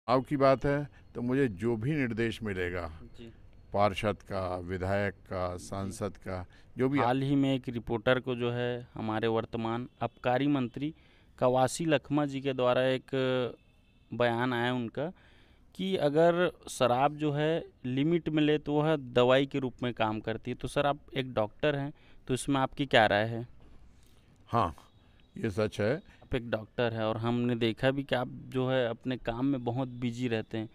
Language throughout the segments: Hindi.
चुनाव की बात है तो मुझे जो भी निर्देश मिलेगा, जी। पार्षद का, विधायक का, जी। सांसद का, जो भी। हाल ही में एक रिपोर्टर को जो है हमारे वर्तमान आबकारी मंत्री कवासी लखमा जी के द्वारा एक बयान आया उनका कि अगर शराब जो है लिमिट में ले तो वह दवाई के रूप में काम करती है। तो सर आप एक डॉक्टर हैं, तो इसमें आपकी क्या राय है? हाँ, ये सच है। आप एक डॉक्टर हैं और हमने देखा भी कि आप जो है अपने काम में बहुत बिजी रहते हैं।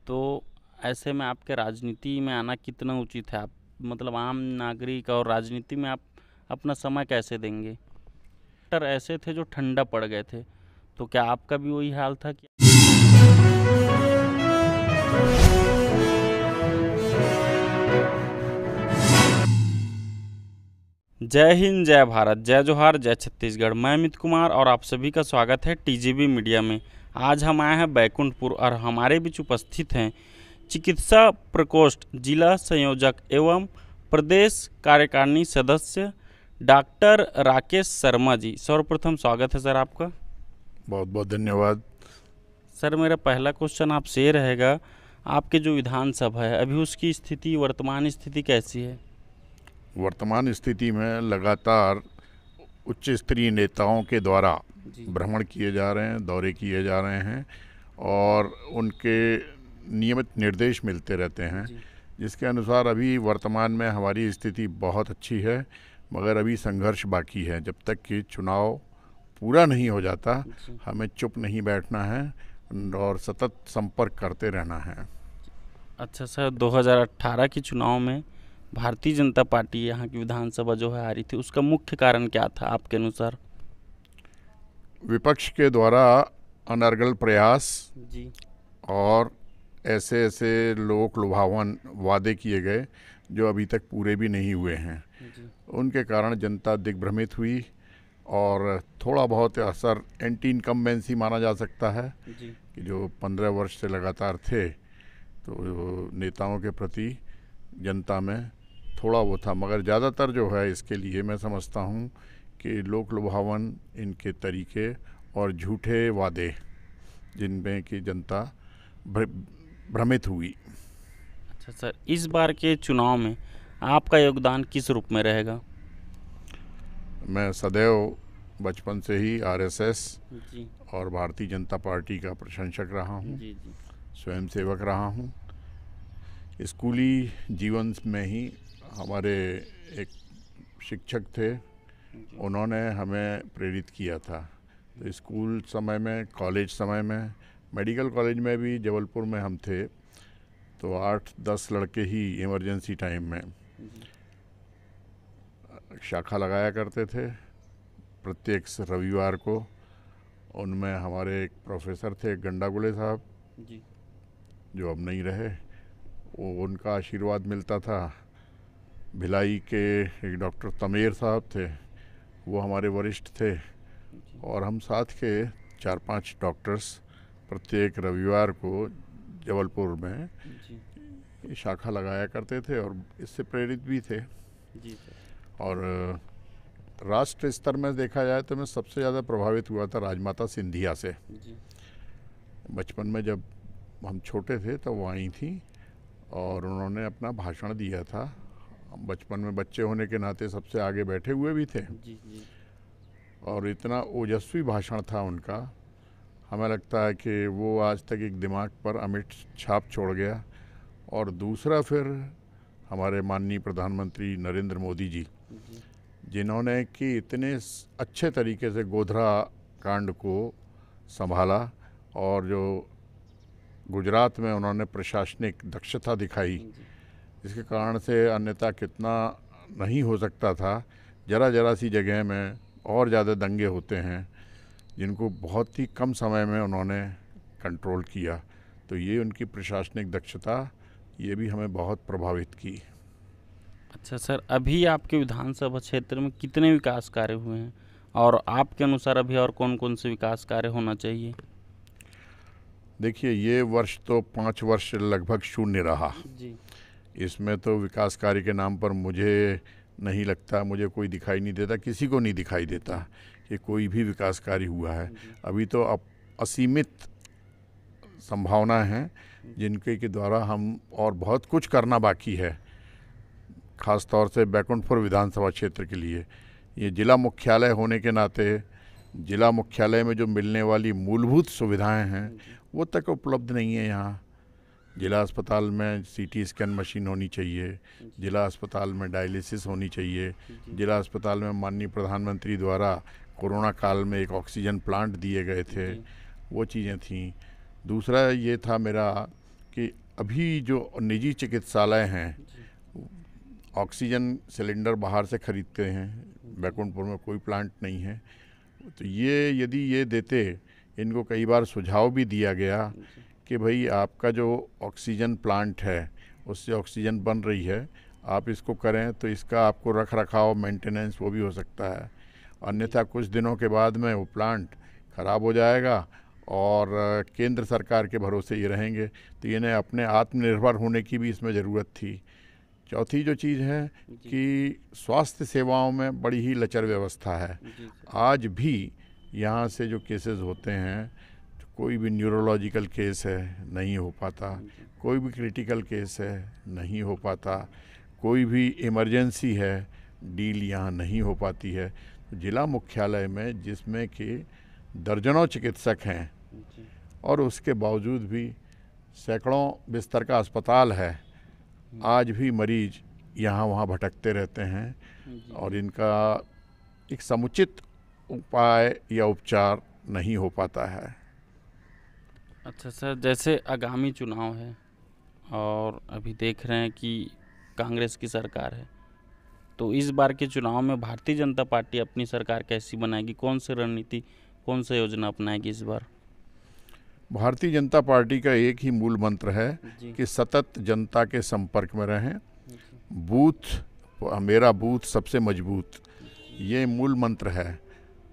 तो ऐसे में आपके राजनीति में आना कितना उचित है? आप मतलब आम नागरिक और राजनीति में आप अपना समय कैसे देंगे? डॉक्टर ऐसे थे जो ठंडा पड़ गए थे, तो क्या आपका भी वही हाल था कि? जय हिंद, जय भारत, जय जोहार, जय छत्तीसगढ़। मैं अमित कुमार और आप सभी का स्वागत है टीजीबी मीडिया में। आज हम आए हैं बैकुंठपुर और हमारे बीच उपस्थित हैं चिकित्सा प्रकोष्ठ जिला संयोजक एवं प्रदेश कार्यकारिणी सदस्य डॉक्टर राकेश शर्मा जी। सर्वप्रथम स्वागत है सर आपका। बहुत बहुत धन्यवाद। सर मेरा पहला क्वेश्चन आपसे ये रहेगा, आपके जो विधानसभा है अभी उसकी स्थिति, वर्तमान स्थिति कैसी है? वर्तमान स्थिति में लगातार उच्च स्तरीय नेताओं के द्वारा जी। भ्रमण किए जा रहे हैं, दौरे किए जा रहे हैं और उनके नियमित निर्देश मिलते रहते हैं, जी। जिसके अनुसार अभी वर्तमान में हमारी स्थिति बहुत अच्छी है। मगर अभी संघर्ष बाकी है। जब तक कि चुनाव पूरा नहीं हो जाता, जी। हमें चुप नहीं बैठना है और सतत संपर्क करते रहना है। अच्छा सर, 2018 के चुनाव में भारतीय जनता पार्टी यहाँ की विधानसभा जो है हारी थी, उसका मुख्य कारण क्या था आपके अनुसार? विपक्ष के द्वारा अनर्गल प्रयास जी। और ऐसे ऐसे लोक लुभावन वादे किए गए जो अभी तक पूरे भी नहीं हुए हैं। जी। उनके कारण जनता दिग्भ्रमित हुई और थोड़ा बहुत असर एंटी इनकम्बेंसी माना जा सकता है जी। कि जो 15 वर्ष से लगातार थे, तो नेताओं के प्रति जनता में थोड़ा वो था। मगर ज़्यादातर जो है इसके लिए मैं समझता हूँ कि लोक लुभावन इनके तरीके और झूठे वादे जिनमें कि जनता भ्रमित हुई। अच्छा सर, इस बार के चुनाव में आपका योगदान किस रूप में रहेगा? मैं सदैव बचपन से ही आरएसएस जी। और भारतीय जनता पार्टी का प्रशंसक रहा हूँ, जी। जी। स्वयंसेवक रहा हूँ। स्कूली जीवन में ही हमारे एक शिक्षक थे, जी। उन्होंने हमें प्रेरित किया था। तो स्कूल समय में, कॉलेज समय में, मेडिकल कॉलेज में भी जबलपुर में हम थे, तो 8-10 लड़के ही इमरजेंसी टाइम में जी। शाखा लगाया करते थे प्रत्येक रविवार को। उनमें हमारे एक प्रोफेसर थे गंडागुले साहब, जी। जो अब नहीं रहे। वो उनका आशीर्वाद मिलता था। भिलाई के एक डॉक्टर तमेर साहब थे, वो हमारे वरिष्ठ थे। जी। और हम साथ के 4-5 डॉक्टर्स प्रत्येक रविवार को जबलपुर में जी। शाखा लगाया करते थे और इससे प्रेरित भी थे। जी सर। और राष्ट्र स्तर में देखा जाए तो मैं सबसे ज़्यादा प्रभावित हुआ था राजमाता सिंधिया से। जी। बचपन में जब हम छोटे थे तब वो आई थी और उन्होंने अपना भाषण दिया था। हम बचपन में बच्चे होने के नाते सबसे आगे बैठे हुए भी थे जी। जी। और इतना ओजस्वी भाषण था उनका, हमें लगता है कि वो आज तक एक दिमाग पर अमिट छाप छोड़ गया। और दूसरा फिर हमारे माननीय प्रधानमंत्री नरेंद्र मोदी जी, जी। जिन्होंने कि इतने अच्छे तरीके से गोधरा कांड को संभाला और जो गुजरात में उन्होंने प्रशासनिक दक्षता दिखाई, जी। जिसके कारण से अन्यथा कितना नहीं हो सकता था। ज़रा ज़रा सी जगह में और ज़्यादा दंगे होते हैं, जिनको बहुत ही कम समय में उन्होंने कंट्रोल किया। तो ये उनकी प्रशासनिक दक्षता, ये भी हमें बहुत प्रभावित की। अच्छा सर, अभी आपके विधानसभा क्षेत्र में कितने विकास कार्य हुए हैं और आपके अनुसार अभी और कौन कौन से विकास कार्य होना चाहिए? देखिए, ये वर्ष तो 5 वर्ष लगभग शून्य रहा। जी। इसमें तो विकास कार्य के नाम पर मुझे नहीं लगता, मुझे कोई दिखाई नहीं देता, किसी को नहीं दिखाई देता कि कोई भी विकास कार्य हुआ है। जी। अभी तो अब असीमित संभावना हैं जिनके के द्वारा हम और बहुत कुछ करना बाकी है, ख़ास तौर से बैकुंठपुर विधानसभा क्षेत्र के लिए। ये जिला मुख्यालय होने के नाते जिला मुख्यालय में जो मिलने वाली मूलभूत सुविधाएं हैं वो तक उपलब्ध नहीं है यहाँ। जिला अस्पताल में सीटी स्कैन मशीन होनी चाहिए, जिला अस्पताल में डायलिसिस होनी चाहिए, जिला अस्पताल में माननीय प्रधानमंत्री द्वारा कोरोना काल में एक ऑक्सीजन प्लांट दिए गए थे, वो चीज़ें थीं। दूसरा ये था मेरा कि अभी जो निजी चिकित्सालय हैं ऑक्सीजन सिलेंडर बाहर से खरीदते हैं, बैकुंठपुर में कोई प्लांट नहीं है। तो ये यदि ये देते, इनको कई बार सुझाव भी दिया गया कि भाई आपका जो ऑक्सीजन प्लांट है उससे ऑक्सीजन बन रही है, आप इसको करें तो इसका आपको रख रखाव मेंटेनेंस वो भी हो सकता है, अन्यथा कुछ दिनों के बाद में वो प्लांट ख़राब हो जाएगा और केंद्र सरकार के भरोसे ये रहेंगे। तो इन्हें अपने आत्मनिर्भर होने की भी इसमें ज़रूरत थी। चौथी जो चीज़ है कि स्वास्थ्य सेवाओं में बड़ी ही लचर व्यवस्था है। आज भी यहाँ से जो केसेस होते हैं, कोई भी न्यूरोलॉजिकल केस है नहीं हो पाता, कोई भी क्रिटिकल केस है नहीं हो पाता, कोई भी इमरजेंसी है डील यहाँ नहीं हो पाती है। तो जिला मुख्यालय में जिसमें कि दर्जनों चिकित्सक हैं और उसके बावजूद भी सैकड़ों बिस्तर का अस्पताल है, आज भी मरीज यहाँ वहाँ भटकते रहते हैं और इनका एक समुचित उपाय या उपचार नहीं हो पाता है। अच्छा सर, जैसे आगामी चुनाव है और अभी देख रहे हैं कि कांग्रेस की सरकार है, तो इस बार के चुनाव में भारतीय जनता पार्टी अपनी सरकार कैसी बनाएगी, कौन सी रणनीति, कौन सा योजना अपनाएगी इस बार? भारतीय जनता पार्टी का एक ही मूल मंत्र है कि सतत जनता के संपर्क में रहें, मेरा बूथ सबसे मजबूत, ये मूल मंत्र है।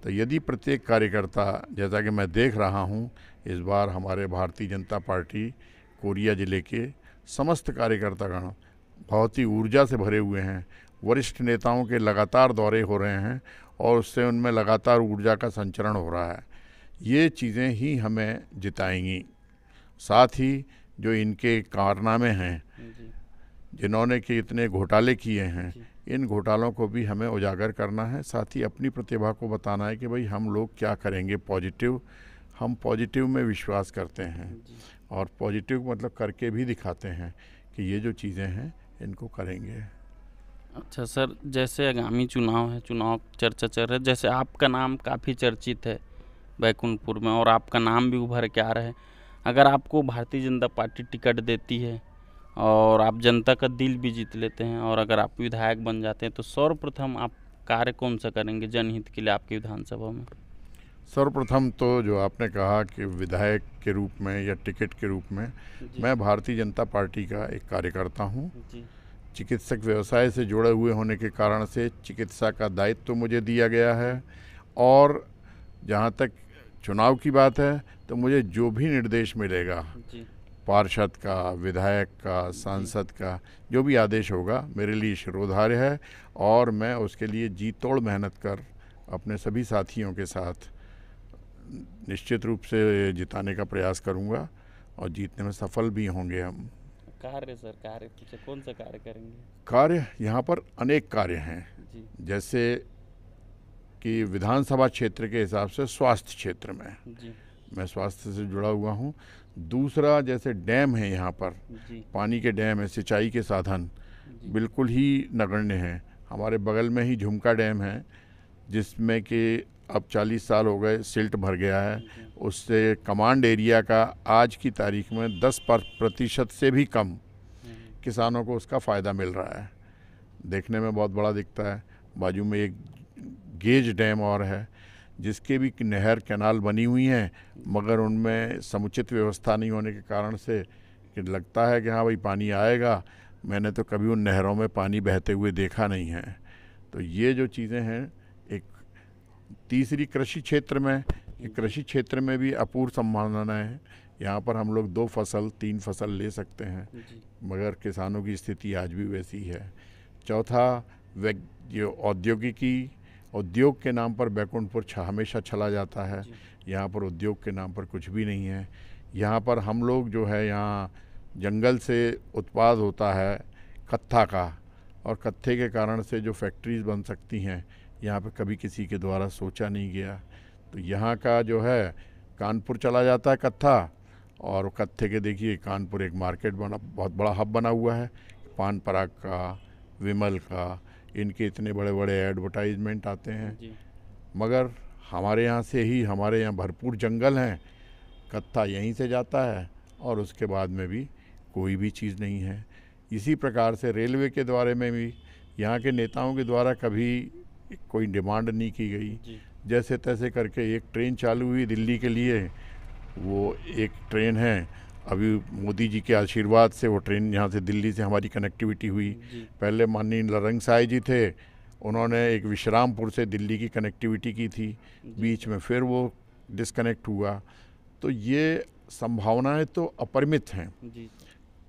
तो यदि प्रत्येक कार्यकर्ता, जैसा कि मैं देख रहा हूँ इस बार हमारे भारतीय जनता पार्टी कोरिया ज़िले के समस्त कार्यकर्तागण बहुत ही ऊर्जा से भरे हुए हैं। वरिष्ठ नेताओं के लगातार दौरे हो रहे हैं और उससे उनमें लगातार ऊर्जा का संचरण हो रहा है। ये चीज़ें ही हमें जिताएंगी। साथ ही जो इनके कारनामे हैं, जिन्होंने कि इतने घोटाले किए हैं, इन घोटालों को भी हमें उजागर करना है। साथ ही अपनी प्रतिभा को बताना है कि भाई हम लोग क्या करेंगे पॉजिटिव। हम पॉजिटिव में विश्वास करते हैं और पॉजिटिव मतलब करके भी दिखाते हैं कि ये जो चीज़ें हैं इनको करेंगे। अच्छा सर, जैसे आगामी चुनाव है, चुनाव चर्चा चल रहा है, जैसे आपका नाम काफ़ी चर्चित है बैकुंठपुर में और आपका नाम भी उभर के आ रहा है। अगर आपको भारतीय जनता पार्टी टिकट देती है और आप जनता का दिल भी जीत लेते हैं और अगर आप विधायक बन जाते हैं, तो सर्वप्रथम आप कार्य कौन सा करेंगे जनहित के लिए आपकी विधानसभा में? सर्वप्रथम तो जो आपने कहा कि विधायक के रूप में या टिकट के रूप में, मैं भारतीय जनता पार्टी का एक कार्यकर्ता हूँ। चिकित्सक व्यवसाय से जुड़े हुए होने के कारण से चिकित्सा का दायित्व तो मुझे दिया गया है और जहाँ तक चुनाव की बात है तो मुझे जो भी निर्देश मिलेगा, पार्षद का, विधायक का, सांसद का, जो भी आदेश होगा मेरे लिए शिरोधार्य है और मैं उसके लिए जी तोड़ मेहनत कर अपने सभी साथियों के साथ निश्चित रूप से जिताने का प्रयास करूंगा और जीतने में सफल भी होंगे हम। कार्य सर, कार्य पूछे कौन सा कार्य करेंगे? कार्य यहाँ पर अनेक कार्य हैं, जैसे कि विधानसभा क्षेत्र के हिसाब से स्वास्थ्य क्षेत्र में मैं स्वास्थ्य से जुड़ा हुआ हूँ। दूसरा, जैसे डैम है यहाँ पर, पानी के डैम है, सिंचाई के साधन बिल्कुल ही नगण्य हैं। हमारे बगल में ही झुमका डैम है जिसमें कि अब 40 साल हो गए, सिल्ट भर गया है। उससे कमांड एरिया का आज की तारीख में 10% से भी कम किसानों को उसका फ़ायदा मिल रहा है। देखने में बहुत बड़ा दिखता है। बाजू में एक गेज डैम और है जिसके भी नहर कैनाल बनी हुई हैं, मगर उनमें समुचित व्यवस्था नहीं होने के कारण से कि लगता है कि हाँ भाई पानी आएगा, मैंने तो कभी उन नहरों में पानी बहते हुए देखा नहीं है। तो ये जो चीज़ें हैं। एक तीसरी कृषि क्षेत्र में, कृषि क्षेत्र में भी अपूर्व संभावनाएं हैं। यहाँ पर हम लोग 2 फसल 3 फसल ले सकते हैं, मगर किसानों की स्थिति आज भी वैसी है। चौथा, जो उद्योग के नाम पर बैकुंठपुर हमेशा चला जाता है। यहाँ पर उद्योग के नाम पर कुछ भी नहीं है। यहाँ पर हम लोग जो है, यहाँ जंगल से उत्पाद होता है कत्था का, और कत्थे के कारण से जो फैक्ट्रीज़ बन सकती हैं, यहाँ पे कभी किसी के द्वारा सोचा नहीं गया। तो यहाँ का जो है कानपुर चला जाता है कत्था, और कत्थे के देखिए कानपुर एक मार्केट बना, बहुत बड़ा हब बना हुआ है। पान पराग का, विमल का, इनके इतने बड़े बड़े एडवर्टाइजमेंट आते हैं, मगर हमारे यहाँ से ही, हमारे यहाँ भरपूर जंगल हैं, कत्था यहीं से जाता है और उसके बाद में भी कोई भी चीज़ नहीं है। इसी प्रकार से रेलवे के द्वारा में भी यहाँ के नेताओं के द्वारा कभी कोई डिमांड नहीं की गई। जैसे तैसे करके एक ट्रेन चालू हुई दिल्ली के लिए, वो एक ट्रेन है, अभी मोदी जी के आशीर्वाद से वो ट्रेन यहाँ से दिल्ली से हमारी कनेक्टिविटी हुई। पहले माननीय लरंग साय जी थे, उन्होंने एक विश्रामपुर से दिल्ली की कनेक्टिविटी की थी, बीच में फिर वो डिस्कनेक्ट हुआ। तो ये संभावनाएं तो अपरिमित हैं,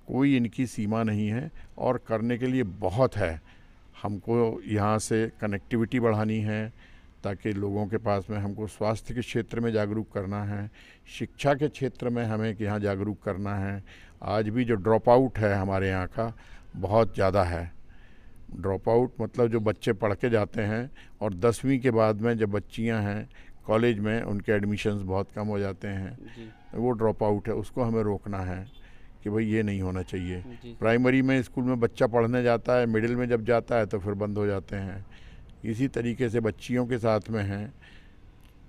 कोई इनकी सीमा नहीं है, और करने के लिए बहुत है। हमको यहाँ से कनेक्टिविटी बढ़ानी है ताकि लोगों के पास में, हमको स्वास्थ्य के क्षेत्र में जागरूक करना है, शिक्षा के क्षेत्र में हमें यहाँ जागरूक करना है। आज भी जो ड्रॉप आउट है हमारे यहाँ का बहुत ज़्यादा है। ड्रॉप आउट मतलब जो बच्चे पढ़ के जाते हैं और 10वीं के बाद में जब बच्चियाँ हैं कॉलेज में, उनके एडमिशन्स बहुत कम हो जाते हैं, वो ड्रॉप आउट है, उसको हमें रोकना है कि भाई ये नहीं होना चाहिए। प्राइमरी में स्कूल में बच्चा पढ़ने जाता है, मिडिल में जब जाता है तो फिर बंद हो जाते हैं। इसी तरीके से बच्चियों के साथ में है,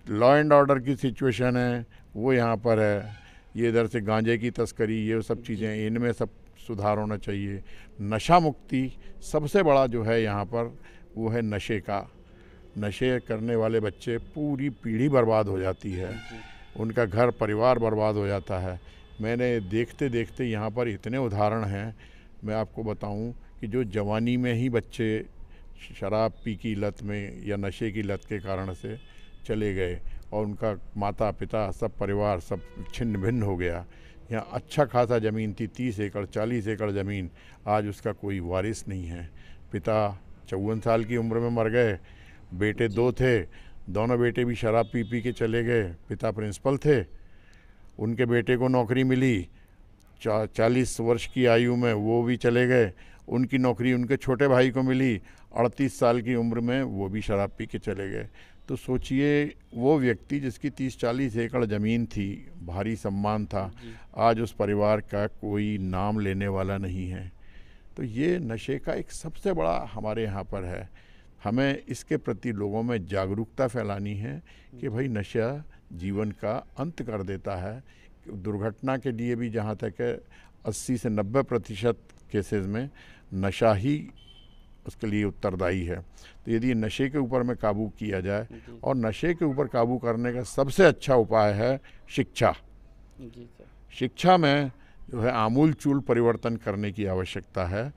लॉ एंड ऑर्डर की सिचुएशन है वो यहाँ पर है, ये इधर से गांजे की तस्करी, ये सब चीज़ें, इनमें सब सुधार होना चाहिए। नशा मुक्ति सबसे बड़ा जो है यहाँ पर वो है नशे का। नशे करने वाले बच्चे, पूरी पीढ़ी बर्बाद हो जाती है, उनका घर परिवार बर्बाद हो जाता है। मैंने देखते देखते यहाँ पर इतने उदाहरण हैं, मैं आपको बताऊं कि जो जवानी में ही बच्चे शराब पी की लत में या नशे की लत के कारण से चले गए और उनका माता पिता सब परिवार सब छिन्न भिन्न हो गया। यहाँ अच्छा खासा ज़मीन थी, 30 एकड़ 40 एकड़ ज़मीन, आज उसका कोई वारिस नहीं है। पिता 54 साल की उम्र में मर गए, बेटे 2 थे, दोनों बेटे भी शराब पी पी के चले गए। पिता प्रिंसिपल थे, उनके बेटे को नौकरी मिली 40 वर्ष की आयु में, वो भी चले गए। उनकी नौकरी उनके छोटे भाई को मिली 38 साल की उम्र में, वो भी शराब पी के चले गए। तो सोचिए, वो व्यक्ति जिसकी 30-40 एकड़ ज़मीन थी, भारी सम्मान था, आज उस परिवार का कोई नाम लेने वाला नहीं है। तो ये नशे का एक सबसे बड़ा हमारे यहाँ पर है। हमें इसके प्रति लोगों में जागरूकता फैलानी है कि भाई नशा जीवन का अंत कर देता है। दुर्घटना के लिए भी जहाँ तक है 80 से 90% केसेस में नशा ही उसके लिए उत्तरदायी है। तो यदि नशे के ऊपर में काबू किया जाए, और नशे के ऊपर काबू करने का सबसे अच्छा उपाय है शिक्षा। शिक्षा में जो है आमूल चूल परिवर्तन करने की आवश्यकता है।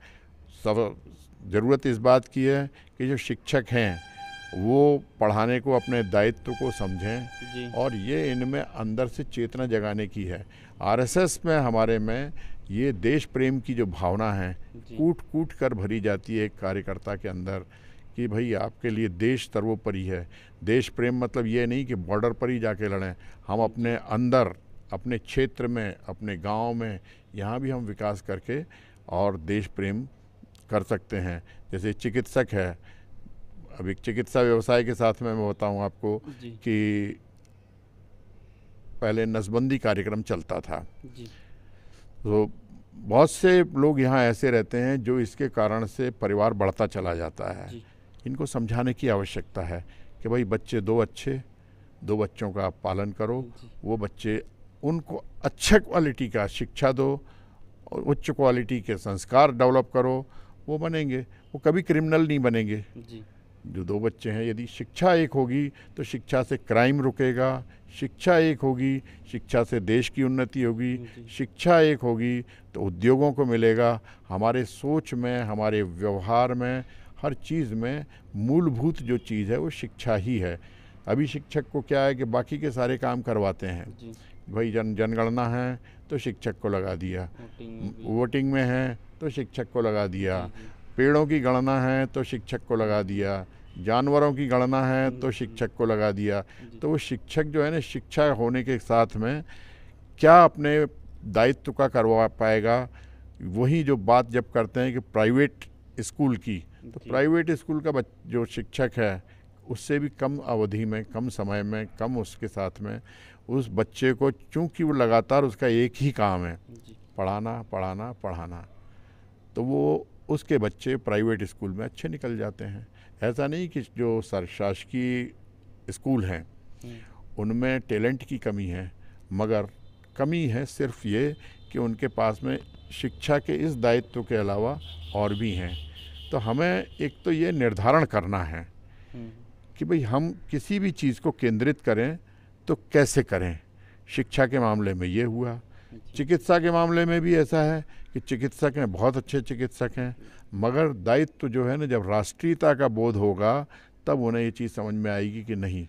सब ज़रूरत इस बात की है कि जो शिक्षक हैं वो पढ़ाने को अपने दायित्व को समझें, और ये इनमें अंदर से चेतना जगाने की है। आरएसएस में हमारे में ये देश प्रेम की जो भावना है कूट कूट कर भरी जाती है एक कार्यकर्ता के अंदर, कि भाई आपके लिए देश सर्वोपरि है। देश प्रेम मतलब ये नहीं कि बॉर्डर पर ही जाके लड़ें, हम अपने अंदर, अपने क्षेत्र में, अपने गांव में, यहाँ भी हम विकास करके और देश प्रेम कर सकते हैं। जैसे चिकित्सक है, अब एक चिकित्सा व्यवसाय के साथ में मैं बताऊँ आपको कि पहले नसबंदी कार्यक्रम चलता था, तो बहुत से लोग यहाँ ऐसे रहते हैं जो इसके कारण से परिवार बढ़ता चला जाता है। इनको समझाने की आवश्यकता है कि भाई बच्चे 2 अच्छे, 2 बच्चों का आप पालन करो, वो बच्चे, उनको अच्छे क्वालिटी का शिक्षा दो और उच्च क्वालिटी के संस्कार डेवलप करो, वो बनेंगे, वो कभी क्रिमिनल नहीं बनेंगे। जो 2 बच्चे हैं, यदि शिक्षा एक होगी तो शिक्षा से क्राइम रुकेगा, शिक्षा एक होगी, शिक्षा से देश की उन्नति होगी, शिक्षा एक होगी तो उद्योगों को मिलेगा। हमारे सोच में, हमारे व्यवहार में, हर चीज़ में मूलभूत जो चीज़ है वो शिक्षा ही है। अभी शिक्षक को क्या है कि बाकी के सारे काम करवाते हैं, भाई जनगणना है तो शिक्षक को लगा दिया, वोटिंग में है तो शिक्षक को लगा दिया, पेड़ों की गणना है तो शिक्षक को लगा दिया, जानवरों की गणना है तो शिक्षक को लगा दिया। तो वो शिक्षक जो है ना, शिक्षा होने के साथ में क्या अपने दायित्व का करवा पाएगा। वही जो बात जब करते हैं कि प्राइवेट स्कूल की, तो प्राइवेट स्कूल का जो शिक्षक है उससे भी कम अवधि में, कम समय में, कम उसके साथ में उस बच्चे को, चूँकि वो लगातार उसका एक ही काम है पढ़ाना पढ़ाना पढ़ाना, तो वो उसके बच्चे प्राइवेट स्कूल में अच्छे निकल जाते हैं। ऐसा नहीं कि जो शासकीय स्कूल हैं उनमें टैलेंट की कमी है, मगर कमी है सिर्फ ये कि उनके पास में शिक्षा के इस दायित्व के अलावा और भी हैं। तो हमें एक तो ये निर्धारण करना है कि भाई हम किसी भी चीज़ को केंद्रित करें तो कैसे करें। शिक्षा के मामले में ये हुआ, चिकित्सा के मामले में भी ऐसा है कि चिकित्सक हैं, बहुत अच्छे चिकित्सक हैं, मगर दायित्व जो है ना, जब राष्ट्रीयता का बोध होगा तब उन्हें ये चीज़ समझ में आएगी कि नहीं,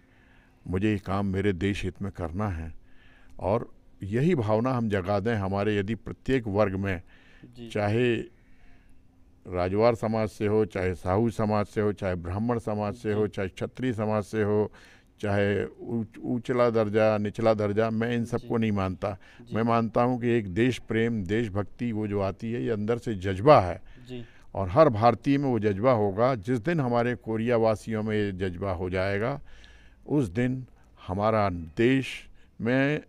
मुझे ये काम मेरे देश हित में करना है। और यही भावना हम जगा दें हमारे यदि प्रत्येक वर्ग में, चाहे राजवार समाज से हो, चाहे साहू समाज से हो, चाहे ब्राह्मण समाज से हो, चाहे क्षत्रिय समाज से हो, चाहे ऊंचला दर्जा निचला दर्जा, मैं इन सबको नहीं मानता। मैं मानता हूँ कि एक देश प्रेम, देशभक्ति वो जो आती है ये अंदर से जज्बा है, और हर भारतीय में वो जज्बा होगा। जिस दिन हमारे कोरिया वासियों में ये जज्बा हो जाएगा, उस दिन हमारा देश में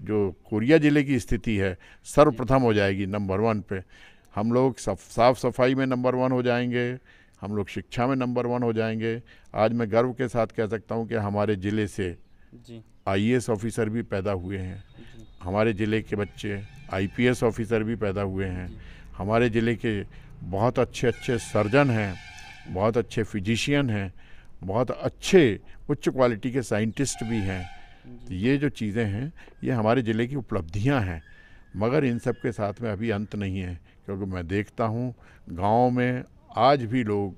जो कोरिया ज़िले की स्थिति है सर्वप्रथम हो जाएगी, नंबर 1 पे। हम लोग साफ सफाई में नंबर 1 हो जाएंगे, हम लोग शिक्षा में नंबर 1 हो जाएंगे। आज मैं गर्व के साथ कह सकता हूँ कि हमारे ज़िले से IAS ऑफिसर भी पैदा हुए हैं, हमारे ज़िले के बच्चे IPS ऑफिसर भी पैदा हुए हैं, हमारे ज़िले के बहुत अच्छे अच्छे सर्जन हैं, बहुत अच्छे फिजिशियन हैं, बहुत अच्छे उच्च क्वालिटी के साइंटिस्ट भी हैं। तो ये जो चीज़ें हैं ये हमारे ज़िले की उपलब्धियां हैं, मगर इन सब के साथ में अभी अंत नहीं है, क्योंकि मैं देखता हूँ गाँव में आज भी लोग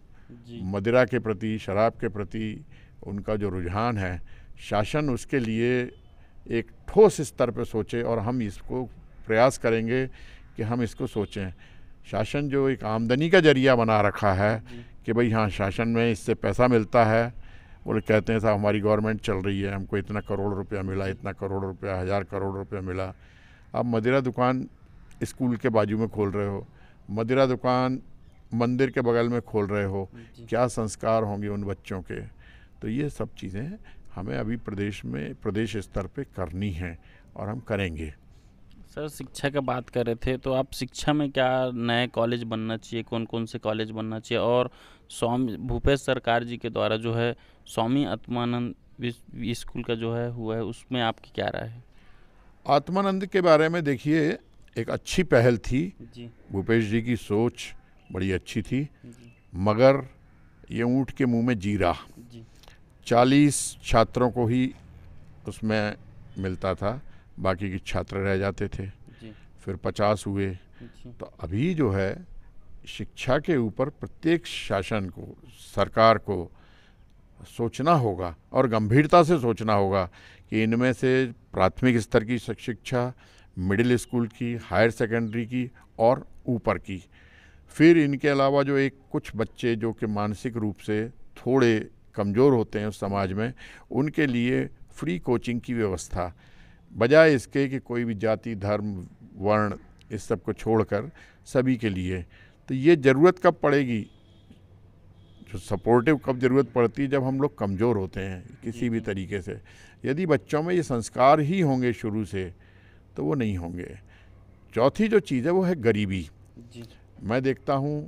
मदिरा के प्रति, शराब के प्रति उनका जो रुझान है, शासन उसके लिए एक ठोस स्तर पर सोचे, और हम इसको प्रयास करेंगे कि हम इसको सोचें। शासन जो एक आमदनी का जरिया बना रखा है कि भाई हाँ, शासन में इससे पैसा मिलता है, वो लोग कहते हैं साहब हमारी गवर्नमेंट चल रही है, हमको इतना करोड़ रुपया मिला, इतना करोड़ रुपया, 1000 करोड़ रुपया मिला। आप मदिरा दुकान स्कूल के बाजू में खोल रहे हो, मदिरा दुकान मंदिर के बगल में खोल रहे हो, क्या संस्कार होंगे उन बच्चों के। तो ये सब चीज़ें हमें अभी प्रदेश स्तर पे करनी है, और हम करेंगे। सर, शिक्षा की बात कर रहे थे, तो आप शिक्षा में क्या नए कॉलेज बनना चाहिए, कौन कौन से कॉलेज बनना चाहिए, और स्वामी भूपेश सरकार जी के द्वारा जो है स्वामी आत्मानंद स्कूल का जो है हुआ है, उसमें आपकी क्या राय है? आत्मानंद के बारे में देखिए, एक अच्छी पहल थी भूपेश जी की सोच बड़ी अच्छी थी, मगर ये ऊँट के मुंह में जीरा। 40 छात्रों को ही उसमें मिलता था, बाकी के छात्र रह जाते थे, फिर 50 हुए। तो अभी जो है शिक्षा के ऊपर प्रत्येक शासन को, सरकार को सोचना होगा, और गंभीरता से सोचना होगा कि इनमें से प्राथमिक स्तर की शिक्षा, मिडिल स्कूल की, हायर सेकेंडरी की और ऊपर की, फिर इनके अलावा जो एक कुछ बच्चे जो कि मानसिक रूप से थोड़े कमज़ोर होते हैं उस समाज में, उनके लिए फ्री कोचिंग की व्यवस्था, बजाय इसके कि कोई भी जाति, धर्म, वर्ण इस सब को छोड़कर सभी के लिए। तो ये ज़रूरत कब पड़ेगी, जो सपोर्टिव कब ज़रूरत पड़ती है, जब हम लोग कमज़ोर होते हैं किसी भी तरीके से। यदि बच्चों में ये संस्कार ही होंगे शुरू से, तो वो नहीं होंगे। चौथी जो चीज़ है वो है गरीबी। मैं देखता हूँ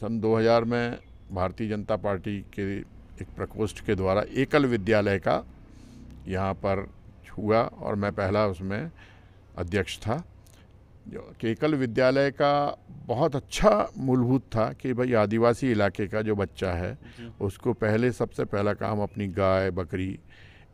सन 2000 में भारतीय जनता पार्टी के एक प्रकोष्ठ के द्वारा एकल विद्यालय का यहाँ पर हुआ, और मैं पहला उसमें अध्यक्ष था। जो एकल विद्यालय का बहुत अच्छा मूलभूत था कि भाई आदिवासी इलाके का जो बच्चा है उसको पहले सबसे पहला काम अपनी गाय, बकरी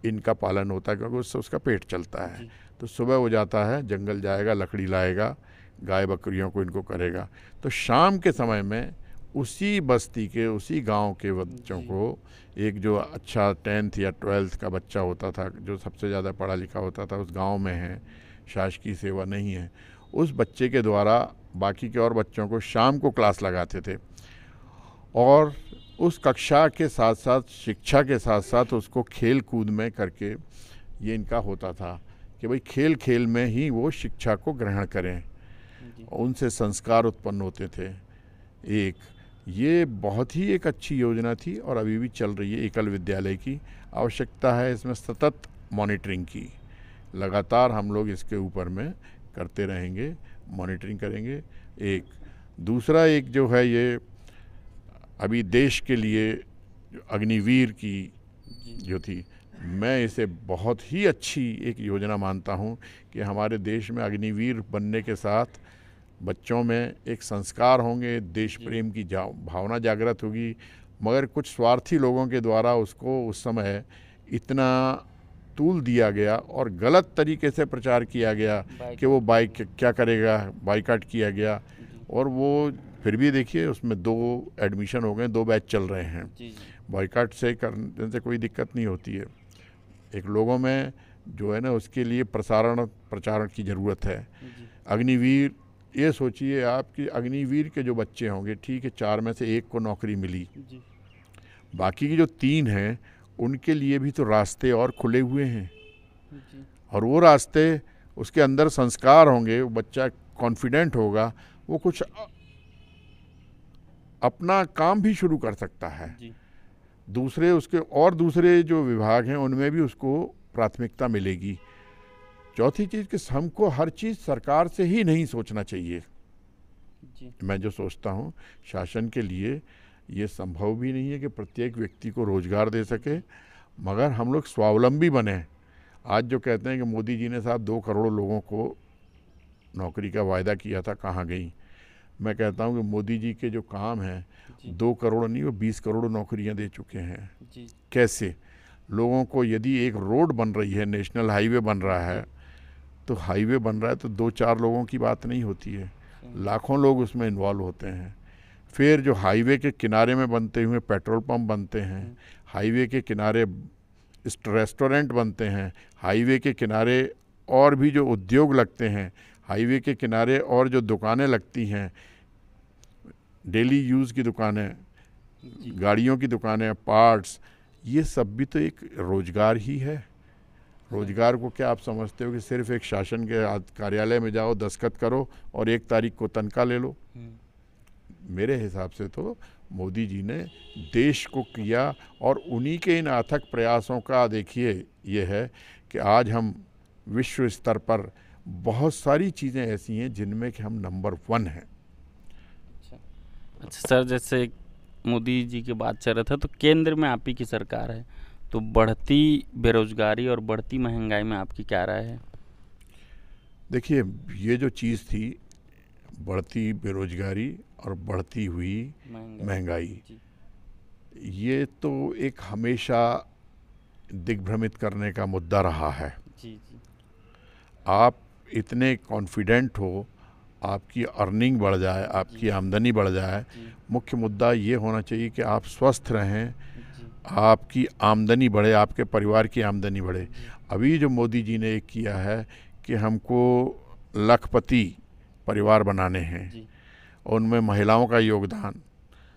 इनका पालन होता है, क्योंकि उससे उसका पेट चलता है। तो सुबह हो जाता है, जंगल जाएगा, लकड़ी लाएगा, गाय बकरियों को इनको करेगा। तो शाम के समय में उसी बस्ती के, उसी गांव के बच्चों को, एक जो अच्छा 10th या 12th का बच्चा होता था, जो सबसे ज़्यादा पढ़ा लिखा होता था, उस गांव में है, शासकीय सेवा नहीं है, उस बच्चे के द्वारा बाकी के और बच्चों को शाम को क्लास लगाते थे, और उस कक्षा के साथ साथ, शिक्षा के साथ साथ उसको खेल कूद में करके ये इनका होता था कि भाई खेल खेल में ही वो शिक्षा को ग्रहण करें, उनसे संस्कार उत्पन्न होते थे। एक ये बहुत ही एक अच्छी योजना थी और अभी भी चल रही है। एकल विद्यालय की आवश्यकता है इसमें सतत मॉनिटरिंग की, लगातार हम लोग इसके ऊपर में करते रहेंगे, मॉनिटरिंग करेंगे। एक दूसरा एक जो है ये अभी देश के लिए अग्निवीर की जो थी, मैं इसे बहुत ही अच्छी एक योजना मानता हूँ कि हमारे देश में अग्निवीर बनने के साथ बच्चों में एक संस्कार होंगे, देश प्रेम की भावना जागृत होगी। मगर कुछ स्वार्थी लोगों के द्वारा उसको उस समय इतना तूल दिया गया और गलत तरीके से प्रचार किया गया कि वो बाइक क्या करेगा, बाइकाट किया गया। और वो फिर भी देखिए उसमें 2 एडमिशन हो गए, 2 बैच चल रहे हैं। बाइकाट से करने से कोई दिक्कत नहीं होती है, एक लोगों में जो है ना उसके लिए प्रचारण की ज़रूरत है। अग्निवीर, ये सोचिए आप कि अग्निवीर के जो बच्चे होंगे, ठीक है 4 में से 1 को नौकरी मिली, बाकी की जो 3 हैं उनके लिए भी तो रास्ते और खुले हुए हैं। और वो रास्ते, उसके अंदर संस्कार होंगे, वो बच्चा कॉन्फिडेंट होगा, वो कुछ अपना काम भी शुरू कर सकता है। दूसरे उसके और दूसरे जो विभाग हैं उनमें भी उसको प्राथमिकता मिलेगी। चौथी चीज़ कि हमको हर चीज़ सरकार से ही नहीं सोचना चाहिए। मैं जो सोचता हूँ शासन के लिए ये संभव भी नहीं है कि प्रत्येक व्यक्ति को रोजगार दे सके, मगर हम लोग स्वावलंबी बने। आज जो कहते हैं कि मोदी जी ने साहब 2 करोड़ लोगों को नौकरी का वायदा किया था, कहाँ गई? मैं कहता हूँ कि मोदी जी के जो काम हैं 2 करोड़ नहीं, वो 20 करोड़ नौकरियाँ दे चुके हैं। कैसे? लोगों को, यदि एक रोड बन रही है, नेशनल हाईवे बन रहा है, तो हाईवे बन रहा है तो 2-4 लोगों की बात नहीं होती है, लाखों लोग उसमें इन्वॉल्व होते हैं। फिर जो हाईवे के किनारे में बनते हुए पेट्रोल पंप बनते हैं, हाईवे के किनारे रेस्टोरेंट बनते हैं, हाईवे के किनारे और भी जो उद्योग लगते हैं, हाईवे के किनारे और जो दुकानें लगती हैं, डेली यूज़ की दुकानें, गाड़ियों की दुकानें, पार्ट्स, ये सब भी तो एक रोजगार ही है। रोजगार को क्या आप समझते हो कि सिर्फ एक शासन के कार्यालय में जाओ, दस्तखत करो और 1 तारीख को तनख्वाह ले लो? मेरे हिसाब से तो मोदी जी ने देश को किया, और उन्हीं के इन अथक प्रयासों का देखिए ये है कि आज हम विश्व स्तर पर बहुत सारी चीज़ें ऐसी हैं जिनमें कि हम नंबर 1 हैं। अच्छा सर, जैसे मोदी जी की बात चल रहा था, तो केंद्र में आप ही की सरकार है, तो बढ़ती बेरोजगारी और बढ़ती महंगाई में आपकी क्या राय है? देखिए, ये जो चीज़ थी, बढ़ती बेरोजगारी और बढ़ती हुई महंगाई, ये तो एक हमेशा दिग्भ्रमित करने का मुद्दा रहा है। आप इतने कॉन्फिडेंट हो, आपकी अर्निंग बढ़ जाए, आपकी आमदनी बढ़ जाए, मुख्य मुद्दा ये होना चाहिए कि आप स्वस्थ रहें, आपकी आमदनी बढ़े, आपके परिवार की आमदनी बढ़े। अभी जो मोदी जी ने एक किया है कि हमको लखपति परिवार बनाने हैं, और उनमें महिलाओं का योगदान,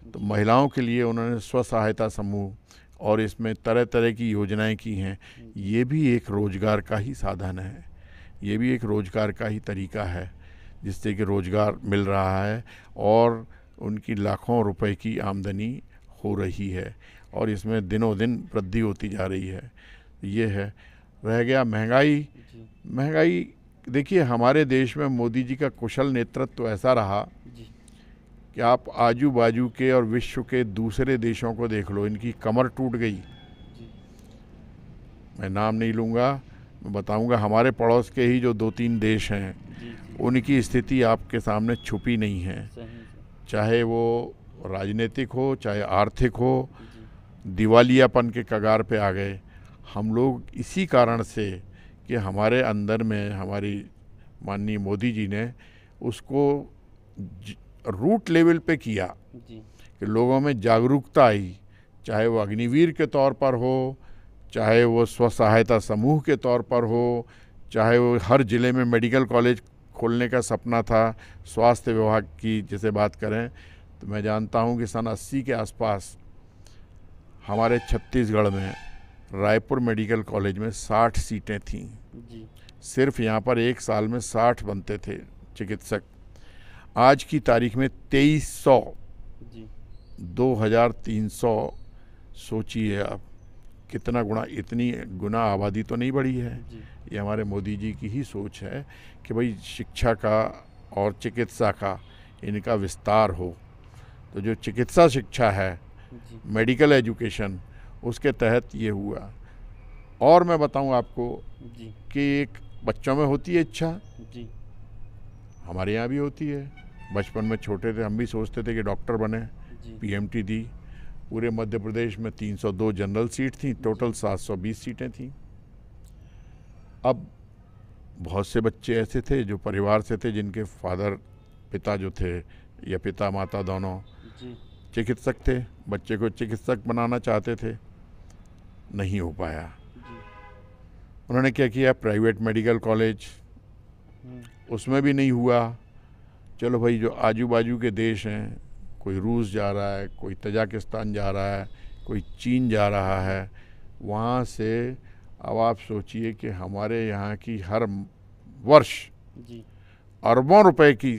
तो महिलाओं के लिए उन्होंने स्व सहायता समूह और इसमें तरह तरह की योजनाएं की हैं। ये भी एक रोज़गार का ही साधन है, ये भी एक रोज़गार का ही तरीका है जिससे कि रोज़गार मिल रहा है और उनकी लाखों रुपए की आमदनी हो रही है, और इसमें दिनों दिन वृद्धि होती जा रही है। ये है। रह गया महंगाई। महंगाई देखिए, हमारे देश में मोदी जी का कुशल नेतृत्व तो ऐसा रहा कि आप आजू बाजू के और विश्व के दूसरे देशों को देख लो, इनकी कमर टूट गई। मैं नाम नहीं लूँगा, मैं बताऊँगा हमारे पड़ोस के ही जो 2-3 देश हैं, उनकी स्थिति आपके सामने छुपी नहीं है, चाहे वो राजनीतिक हो, चाहे आर्थिक हो, दिवालियापन के कगार पे आ गए। हम लोग इसी कारण से कि हमारे अंदर में हमारी माननीय मोदी जी ने उसको रूट लेवल पे किया कि लोगों में जागरूकता आई, चाहे वो अग्निवीर के तौर पर हो, चाहे वो स्व सहायता समूह के तौर पर हो, चाहे वो हर ज़िले में मेडिकल कॉलेज खोलने का सपना था, स्वास्थ्य विभाग की जैसे बात करें तो मैं जानता हूं कि सन 80 के आसपास हमारे छत्तीसगढ़ में रायपुर मेडिकल कॉलेज में 60 सीटें थीं, सिर्फ यहाँ पर एक साल में 60 बनते थे चिकित्सक। आज की तारीख में 2300, जी 2300। सोचिए आप कितना गुना, इतनी गुना आबादी तो नहीं बढ़ी है। जी ये हमारे मोदी जी की ही सोच है कि भाई शिक्षा का और चिकित्सा का इनका विस्तार हो। तो जो चिकित्सा शिक्षा है, जी मेडिकल एजुकेशन, उसके तहत ये हुआ। और मैं बताऊं आपको जी कि एक बच्चों में होती है इच्छा, जी हमारे यहाँ भी होती है। बचपन में छोटे थे हम भी सोचते थे कि डॉक्टर बने, जी पीएमटी दी। पूरे मध्य प्रदेश में 302 जनरल सीट थी, टोटल 720 सीटें थीं। अब बहुत से बच्चे ऐसे थे जो परिवार से थे जिनके पिता जो थे या पिता माता दोनों जी चिकित्सक थे, बच्चे को चिकित्सक बनाना चाहते थे, नहीं हो पाया। जी उन्होंने क्या किया, प्राइवेट मेडिकल कॉलेज, उसमें भी नहीं हुआ। चलो भाई, जो आजू बाजू के देश हैं, कोई रूस जा रहा है, कोई तजाकिस्तान जा रहा है, कोई चीन जा रहा है, वहाँ से अब आप सोचिए कि हमारे यहाँ की हर वर्ष जी अरबों रुपए की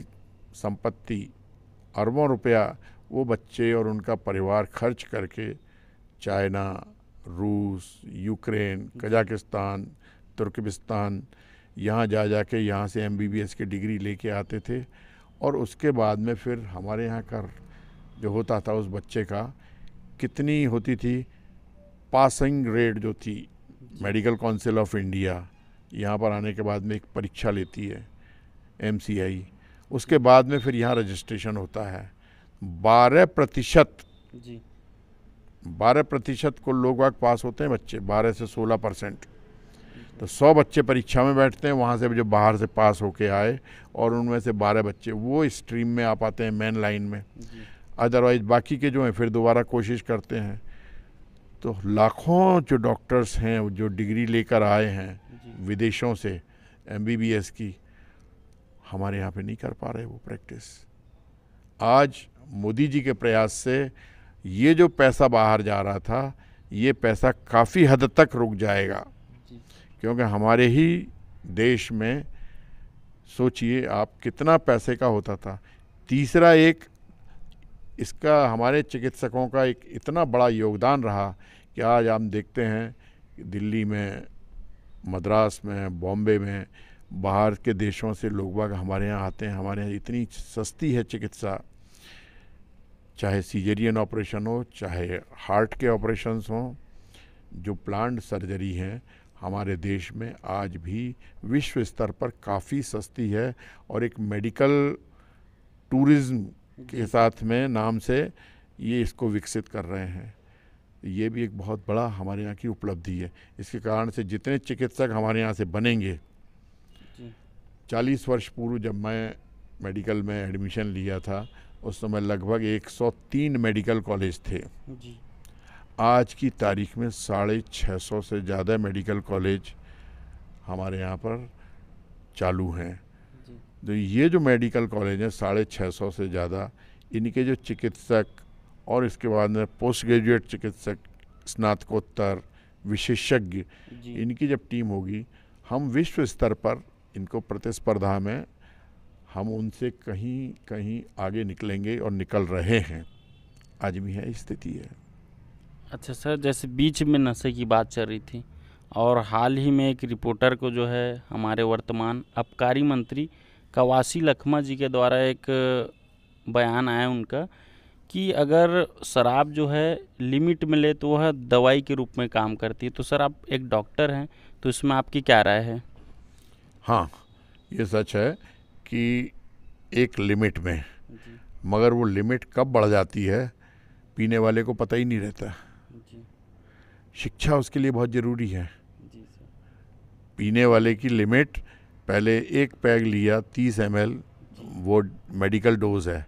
संपत्ति, अरबों रुपया वो बच्चे और उनका परिवार खर्च करके चाइना, रूस, यूक्रेन, कजाकिस्तान, तुर्कमेनिस्तान यहाँ जा के यहाँ से एमबीबीएस की डिग्री लेके आते थे। और उसके बाद में फिर हमारे यहाँ का जो होता था उस बच्चे का कितनी होती थी पासिंग रेट जो थी। मेडिकल काउंसिल ऑफ इंडिया यहाँ पर आने के बाद में एक परीक्षा लेती है, MCI, उसके बाद में फिर यहाँ रजिस्ट्रेशन होता है। 12% जी 12% को लोग वाग पास होते हैं बच्चे, 12 से 16%। तो 100 बच्चे परीक्षा में बैठते हैं, वहाँ से जो बाहर से पास होके आए, और उनमें से 12 बच्चे वो स्ट्रीम में आ पाते हैं, मेन लाइन में। अदरवाइज बाकी के जो हैं फिर दोबारा कोशिश करते हैं। तो लाखों जो डॉक्टर्स हैं जो डिग्री लेकर आए हैं विदेशों से MBBS की, हमारे यहाँ पे नहीं कर पा रहे वो प्रैक्टिस। आज मोदी जी के प्रयास से ये जो पैसा बाहर जा रहा था, ये पैसा काफ़ी हद तक रुक जाएगा, क्योंकि हमारे ही देश में सोचिए आप कितना पैसे का होता था। तीसरा एक इसका हमारे चिकित्सकों का एक इतना बड़ा योगदान रहा कि आज हम देखते हैं कि दिल्ली में, मद्रास में, बॉम्बे में, बाहर के देशों से लोग बाग हमारे यहाँ आते हैं। हमारे यहाँ इतनी सस्ती है चिकित्सा, चाहे सीजरियन ऑपरेशन हो, चाहे हार्ट के ऑपरेशंस हों, जो प्लांट सर्जरी हैं हमारे देश में आज भी विश्व स्तर पर काफ़ी सस्ती है। और एक मेडिकल टूरिज़्म के साथ में नाम से ये इसको विकसित कर रहे हैं। ये भी एक बहुत बड़ा हमारे यहाँ की उपलब्धि है। इसके कारण से जितने चिकित्सक हमारे यहाँ से बनेंगे, 40 वर्ष पूर्व जब मैं मेडिकल में एडमिशन लिया था उस समय लगभग 103 मेडिकल कॉलेज थे। आज की तारीख में 650 से ज़्यादा मेडिकल कॉलेज हमारे यहाँ पर चालू हैं। तो ये जो मेडिकल कॉलेज हैं 650 से ज़्यादा, इनके जो चिकित्सक और इसके बाद में पोस्ट ग्रेजुएट चिकित्सक, स्नातकोत्तर, विशेषज्ञ, इनकी जब टीम होगी, हम विश्व स्तर पर इनको प्रतिस्पर्धा में हम उनसे कहीं कहीं आगे निकलेंगे और निकल रहे हैं। आज भी है स्थिति है। अच्छा सर, जैसे बीच में नशे की बात चल रही थी और हाल ही में एक रिपोर्टर को जो है हमारे वर्तमान आबकारी मंत्री कवासी लखमा जी के द्वारा एक बयान आया उनका कि अगर शराब जो है लिमिट में ले तो वह दवाई के रूप में काम करती है। तो सर आप एक डॉक्टर हैं, तो इसमें आपकी क्या राय है? हाँ, ये सच है कि एक लिमिट में, मगर वो लिमिट कब बढ़ जाती है पीने वाले को पता ही नहीं रहता। शिक्षा उसके लिए बहुत ज़रूरी है। पीने वाले की लिमिट, पहले एक पैग लिया 30 ml, वो मेडिकल डोज है,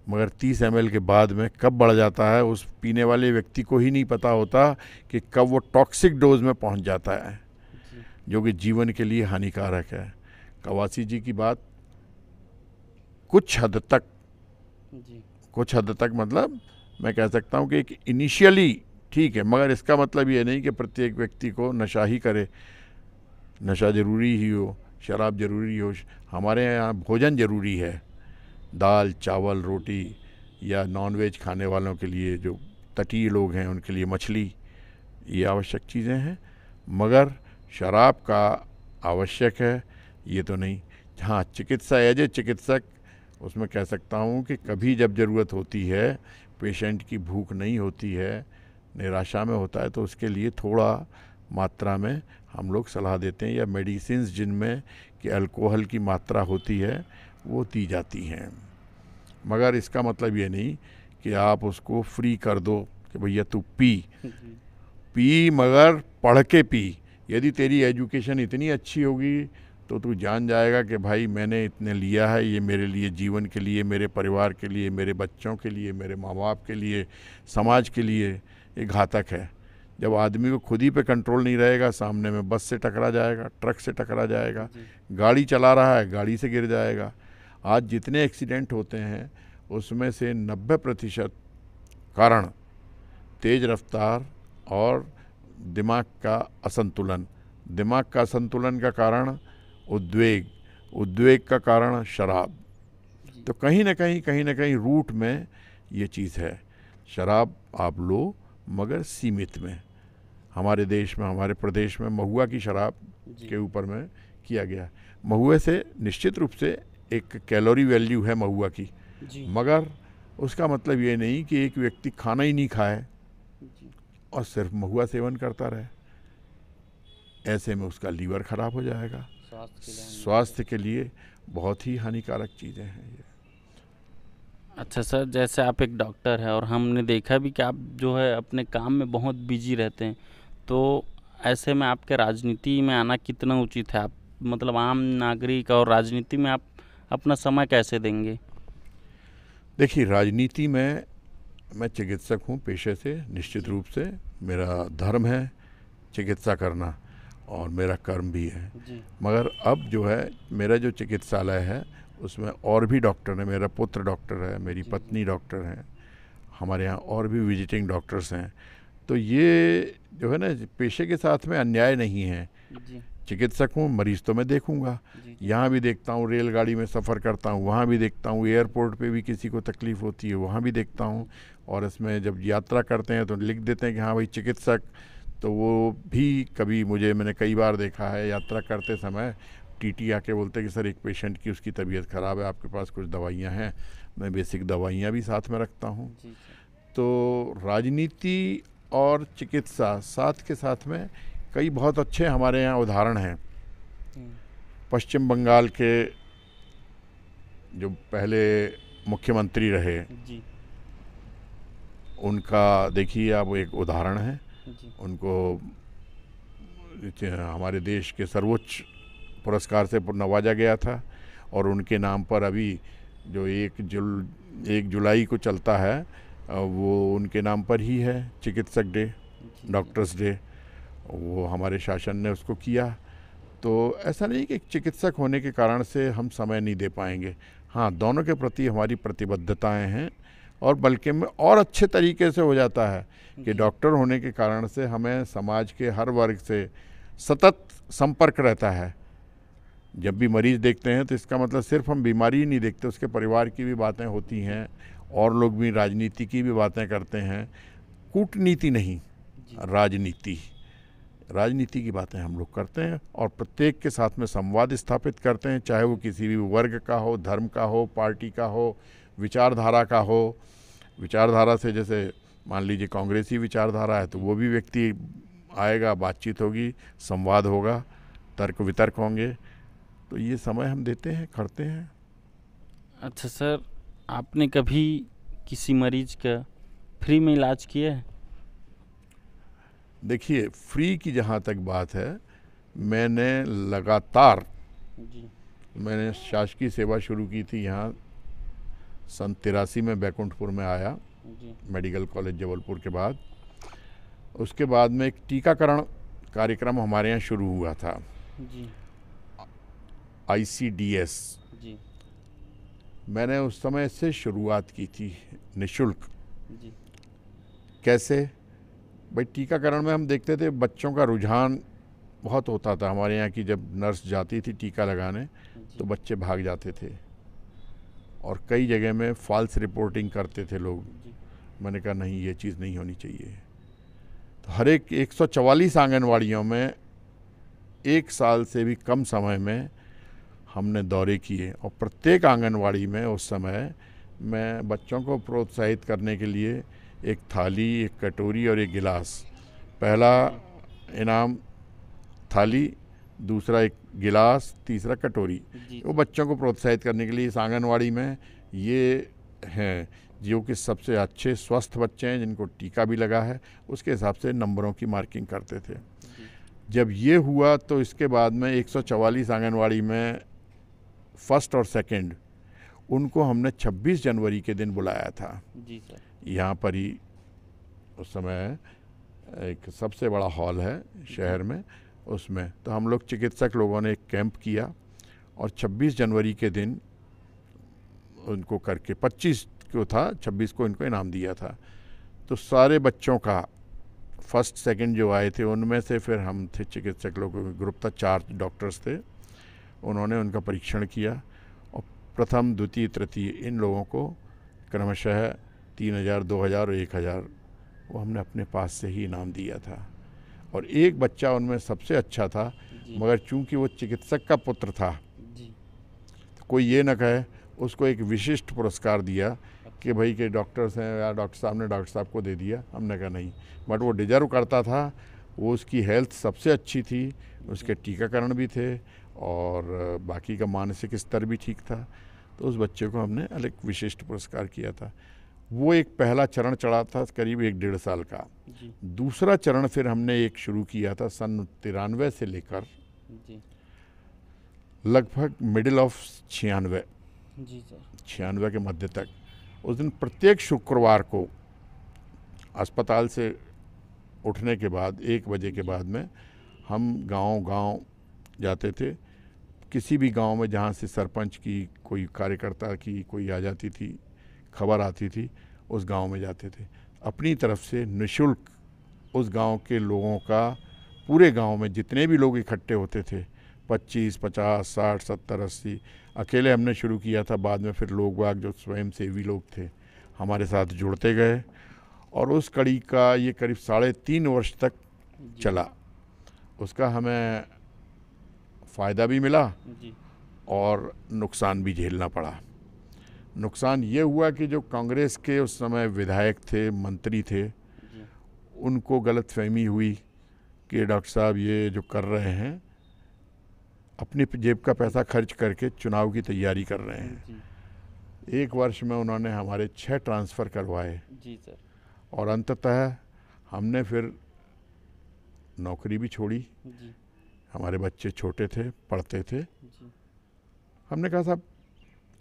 मगर 30 ml के बाद में कब बढ़ जाता है उस पीने वाले व्यक्ति को ही नहीं पता होता कि कब वो टॉक्सिक डोज में पहुंच जाता है, जो कि जीवन के लिए हानिकारक है। कवासी जी की बात कुछ हद तक मतलब मैं कह सकता हूं कि इनिशियली ठीक है, मगर इसका मतलब ये नहीं कि प्रत्येक व्यक्ति को नशा ही करे। नशा ज़रूरी ही हो, शराब ज़रूरी हो, हमारे यहाँ भोजन ज़रूरी है। दाल चावल रोटी, या नॉनवेज खाने वालों के लिए, जो तटीय लोग हैं उनके लिए मछली, ये आवश्यक चीज़ें हैं। मगर शराब का आवश्यक है ये तो नहीं। हाँ, चिकित्सा एज ए चिकित्सक उसमें कह सकता हूँ कि कभी जब ज़रूरत होती है, पेशेंट की भूख नहीं होती है, निराशा में होता है, तो उसके लिए थोड़ा मात्रा में हम लोग सलाह देते हैं, या मेडिसिन्स जिनमें कि अल्कोहल की मात्रा होती है वो दी जाती हैं। मगर इसका मतलब ये नहीं कि आप उसको फ्री कर दो कि भैया तू पी, मगर पढ़ के पी। यदि तेरी एजुकेशन इतनी अच्छी होगी तो तू जान जाएगा कि भाई मैंने इतने लिया है, ये मेरे लिए, जीवन के लिए, मेरे परिवार के लिए, मेरे बच्चों के लिए, मेरे माँ बाप के लिए, समाज के लिए ये घातक है। जब आदमी को खुद ही पे कंट्रोल नहीं रहेगा, सामने में बस से टकरा जाएगा, ट्रक से टकरा जाएगा, गाड़ी चला रहा है गाड़ी से गिर जाएगा। आज जितने एक्सीडेंट होते हैं उसमें से 90% कारण तेज़ रफ्तार और दिमाग का असंतुलन, दिमाग का असंतुलन का कारण उद्वेग का कारण शराब। तो कहीं ना कहीं रूट में ये चीज़ है। शराब आप लो मगर सीमित में। हमारे देश में, हमारे प्रदेश में महुआ की शराब के ऊपर में किया गया। महुए से निश्चित रूप से एक कैलोरी वैल्यू है महुआ की, मगर उसका मतलब ये नहीं कि एक व्यक्ति खाना ही नहीं खाए और सिर्फ महुआ सेवन करता रहे। ऐसे में उसका लीवर खराब हो जाएगा। स्वास्थ्य के लिए बहुत ही हानिकारक चीज़ें हैं ये। अच्छा सर, जैसे आप एक डॉक्टर हैं और हमने देखा भी कि आप जो है अपने काम में बहुत बिजी रहते हैं, तो ऐसे में आपके राजनीति में आना कितना उचित है? आप मतलब आम नागरिक और राजनीति में आप अपना समय कैसे देंगे? देखिए, राजनीति में मैं चिकित्सक हूँ पेशे से, निश्चित रूप से मेरा धर्म है चिकित्सा करना और मेरा कर्म भी है। मगर अब जो है मेरा जो चिकित्सालय है उसमें और भी डॉक्टर हैं। मेरा पुत्र डॉक्टर है, मेरी पत्नी डॉक्टर हैं, हमारे यहाँ और भी विजिटिंग डॉक्टर्स हैं। तो ये जो है ना, पेशे के साथ में अन्याय नहीं है। चिकित्सक हूँ, मरीज तो मैं देखूंगा, यहाँ भी देखता हूँ, रेलगाड़ी में सफ़र करता हूँ वहाँ भी देखता हूँ, एयरपोर्ट पे भी किसी को तकलीफ़ होती है वहाँ भी देखता हूँ। और इसमें जब यात्रा करते हैं तो लिख देते हैं कि हाँ भाई चिकित्सक, तो वो भी कभी मैंने कई बार देखा है यात्रा करते समय टीटी आके बोलते हैं कि सर एक पेशेंट की, उसकी तबीयत ख़राब है, आपके पास कुछ दवाइयाँ हैं। मैं बेसिक दवाइयाँ भी साथ में रखता हूँ। तो राजनीति और चिकित्सा साथ के साथ में कई बहुत अच्छे हमारे यहाँ उदाहरण हैं। पश्चिम बंगाल के जो पहले मुख्यमंत्री रहे उनका देखिए आप, एक उदाहरण है। उनको हमारे देश के सर्वोच्च पुरस्कार से नवाजा गया था और उनके नाम पर अभी जो 1 जुलाई को चलता है वो उनके नाम पर ही है, चिकित्सक डे, डॉक्टर्स डे। वो हमारे शासन ने उसको किया। तो ऐसा नहीं कि चिकित्सक होने के कारण से हम समय नहीं दे पाएंगे। हाँ, दोनों के प्रति हमारी प्रतिबद्धताएं हैं और बल्कि में और अच्छे तरीके से हो जाता है कि डॉक्टर होने के कारण से हमें समाज के हर वर्ग से सतत संपर्क रहता है। जब भी मरीज़ देखते हैं तो इसका मतलब सिर्फ हम बीमारी ही नहीं देखते, उसके परिवार की भी बातें होती हैं और लोग भी राजनीति की भी बातें करते हैं। कूटनीति नहीं, राजनीति की बातें हम लोग करते हैं और प्रत्येक के साथ में संवाद स्थापित करते हैं, चाहे वो किसी भी वर्ग का हो, धर्म का हो, पार्टी का हो, विचारधारा का हो। विचारधारा से जैसे मान लीजिए कांग्रेसी विचारधारा है तो वो भी व्यक्ति आएगा, बातचीत होगी, संवाद होगा, तर्क वितर्क होंगे। तो ये समय हम देते हैं, करते हैं। अच्छा सर, आपने कभी किसी मरीज का फ्री में इलाज किया है? देखिए, फ्री की जहाँ तक बात है, मैंने लगातार मैंने शासकीय सेवा शुरू की थी यहाँ सन 83 में बैकुंठपुर में आया, मेडिकल कॉलेज जबलपुर के बाद। उसके बाद में एक टीकाकरण कार्यक्रम हमारे यहाँ शुरू हुआ था, ICDS। मैंने उस समय से शुरुआत की थी निःशुल्क। कैसे भाई, टीकाकरण में हम देखते थे बच्चों का रुझान बहुत होता था हमारे यहाँ की, जब नर्स जाती थी टीका लगाने तो बच्चे भाग जाते थे और कई जगह में फॉल्स रिपोर्टिंग करते थे लोग। मैंने कहा नहीं, ये चीज़ नहीं होनी चाहिए। तो हर एक 144 आंगनवाड़ियों में 1 साल से भी कम समय में हमने दौरे किए और प्रत्येक आंगनवाड़ी में उस समय मैं बच्चों को प्रोत्साहित करने के लिए एक थाली, एक कटोरी और एक गिलास, पहला इनाम थाली, दूसरा एक गिलास, तीसरा कटोरी, वो बच्चों को प्रोत्साहित करने के लिए इस आंगनवाड़ी में ये हैं जो कि सबसे अच्छे स्वस्थ बच्चे हैं जिनको टीका भी लगा है, उसके हिसाब से नंबरों की मार्किंग करते थे। जब ये हुआ तो इसके बाद में 144 आंगनवाड़ी में फर्स्ट और सेकंड उनको हमने 26 जनवरी के दिन बुलाया था। जी सर। यहाँ पर ही उस समय एक सबसे बड़ा हॉल है शहर में, उसमें तो हम लोग चिकित्सक लोगों ने एक कैंप किया और 26 जनवरी के दिन उनको करके 25 को था, 26 को इनको इनाम दिया था। तो सारे बच्चों का फर्स्ट सेकंड जो आए थे उनमें से फिर हम थे चिकित्सक लोगों का ग्रुप था, 4 डॉक्टर्स थे, उन्होंने उनका परीक्षण किया और प्रथम, द्वितीय, तृतीय इन लोगों को क्रमशः 3000, 2000 और 1000 वो हमने अपने पास से ही इनाम दिया था। और एक बच्चा उनमें सबसे अच्छा था, मगर चूंकि वो चिकित्सक का पुत्र था तो कोई ये न कहे, उसको एक विशिष्ट पुरस्कार दिया कि भाई के डॉक्टर्स हैं या डॉक्टर साहब ने डॉक्टर साहब को दे दिया। हमने कहा नहीं, बट वो डिजर्व करता था, वो उसकी हेल्थ सबसे अच्छी थी, उसके टीकाकरण भी थे और बाकी का मानसिक स्तर भी ठीक था, तो उस बच्चे को हमने अलग विशिष्ट पुरस्कार किया था। वो एक पहला चरण चढ़ा था करीब 1-1.5 साल का। दूसरा चरण फिर हमने एक शुरू किया था सन 93 से लेकर लगभग मिडिल ऑफ 96 के मध्य तक। उस दिन प्रत्येक शुक्रवार को अस्पताल से उठने के बाद 1 बजे के बाद में हम गांव जाते थे। किसी भी गांव में जहां से सरपंच की, कोई कार्यकर्ता की कोई आ जाती थी, खबर आती थी, उस गांव में जाते थे। अपनी तरफ से निःशुल्क उस गांव के लोगों का, पूरे गांव में जितने भी लोग इकट्ठे होते थे, 25, 50, 60, 70, 80, अकेले हमने शुरू किया था। बाद में फिर लोग बाग जो स्वयंसेवी लोग थे हमारे साथ जुड़ते गए और उस कड़ी का ये करीब 3.5 वर्ष तक चला। उसका हमें फ़ायदा भी मिला और नुकसान भी झेलना पड़ा। नुकसान ये हुआ कि जो कांग्रेस के उस समय विधायक थे, मंत्री थे, उनको गलतफहमी हुई कि डॉक्टर साहब ये जो कर रहे हैं अपनी जेब का पैसा खर्च करके चुनाव की तैयारी कर रहे हैं। 1 वर्ष में उन्होंने हमारे 6 ट्रांसफ़र करवाए और अंततः हमने फिर नौकरी भी छोड़ी। हमारे बच्चे छोटे थे, पढ़ते थे। हमने कहा साहब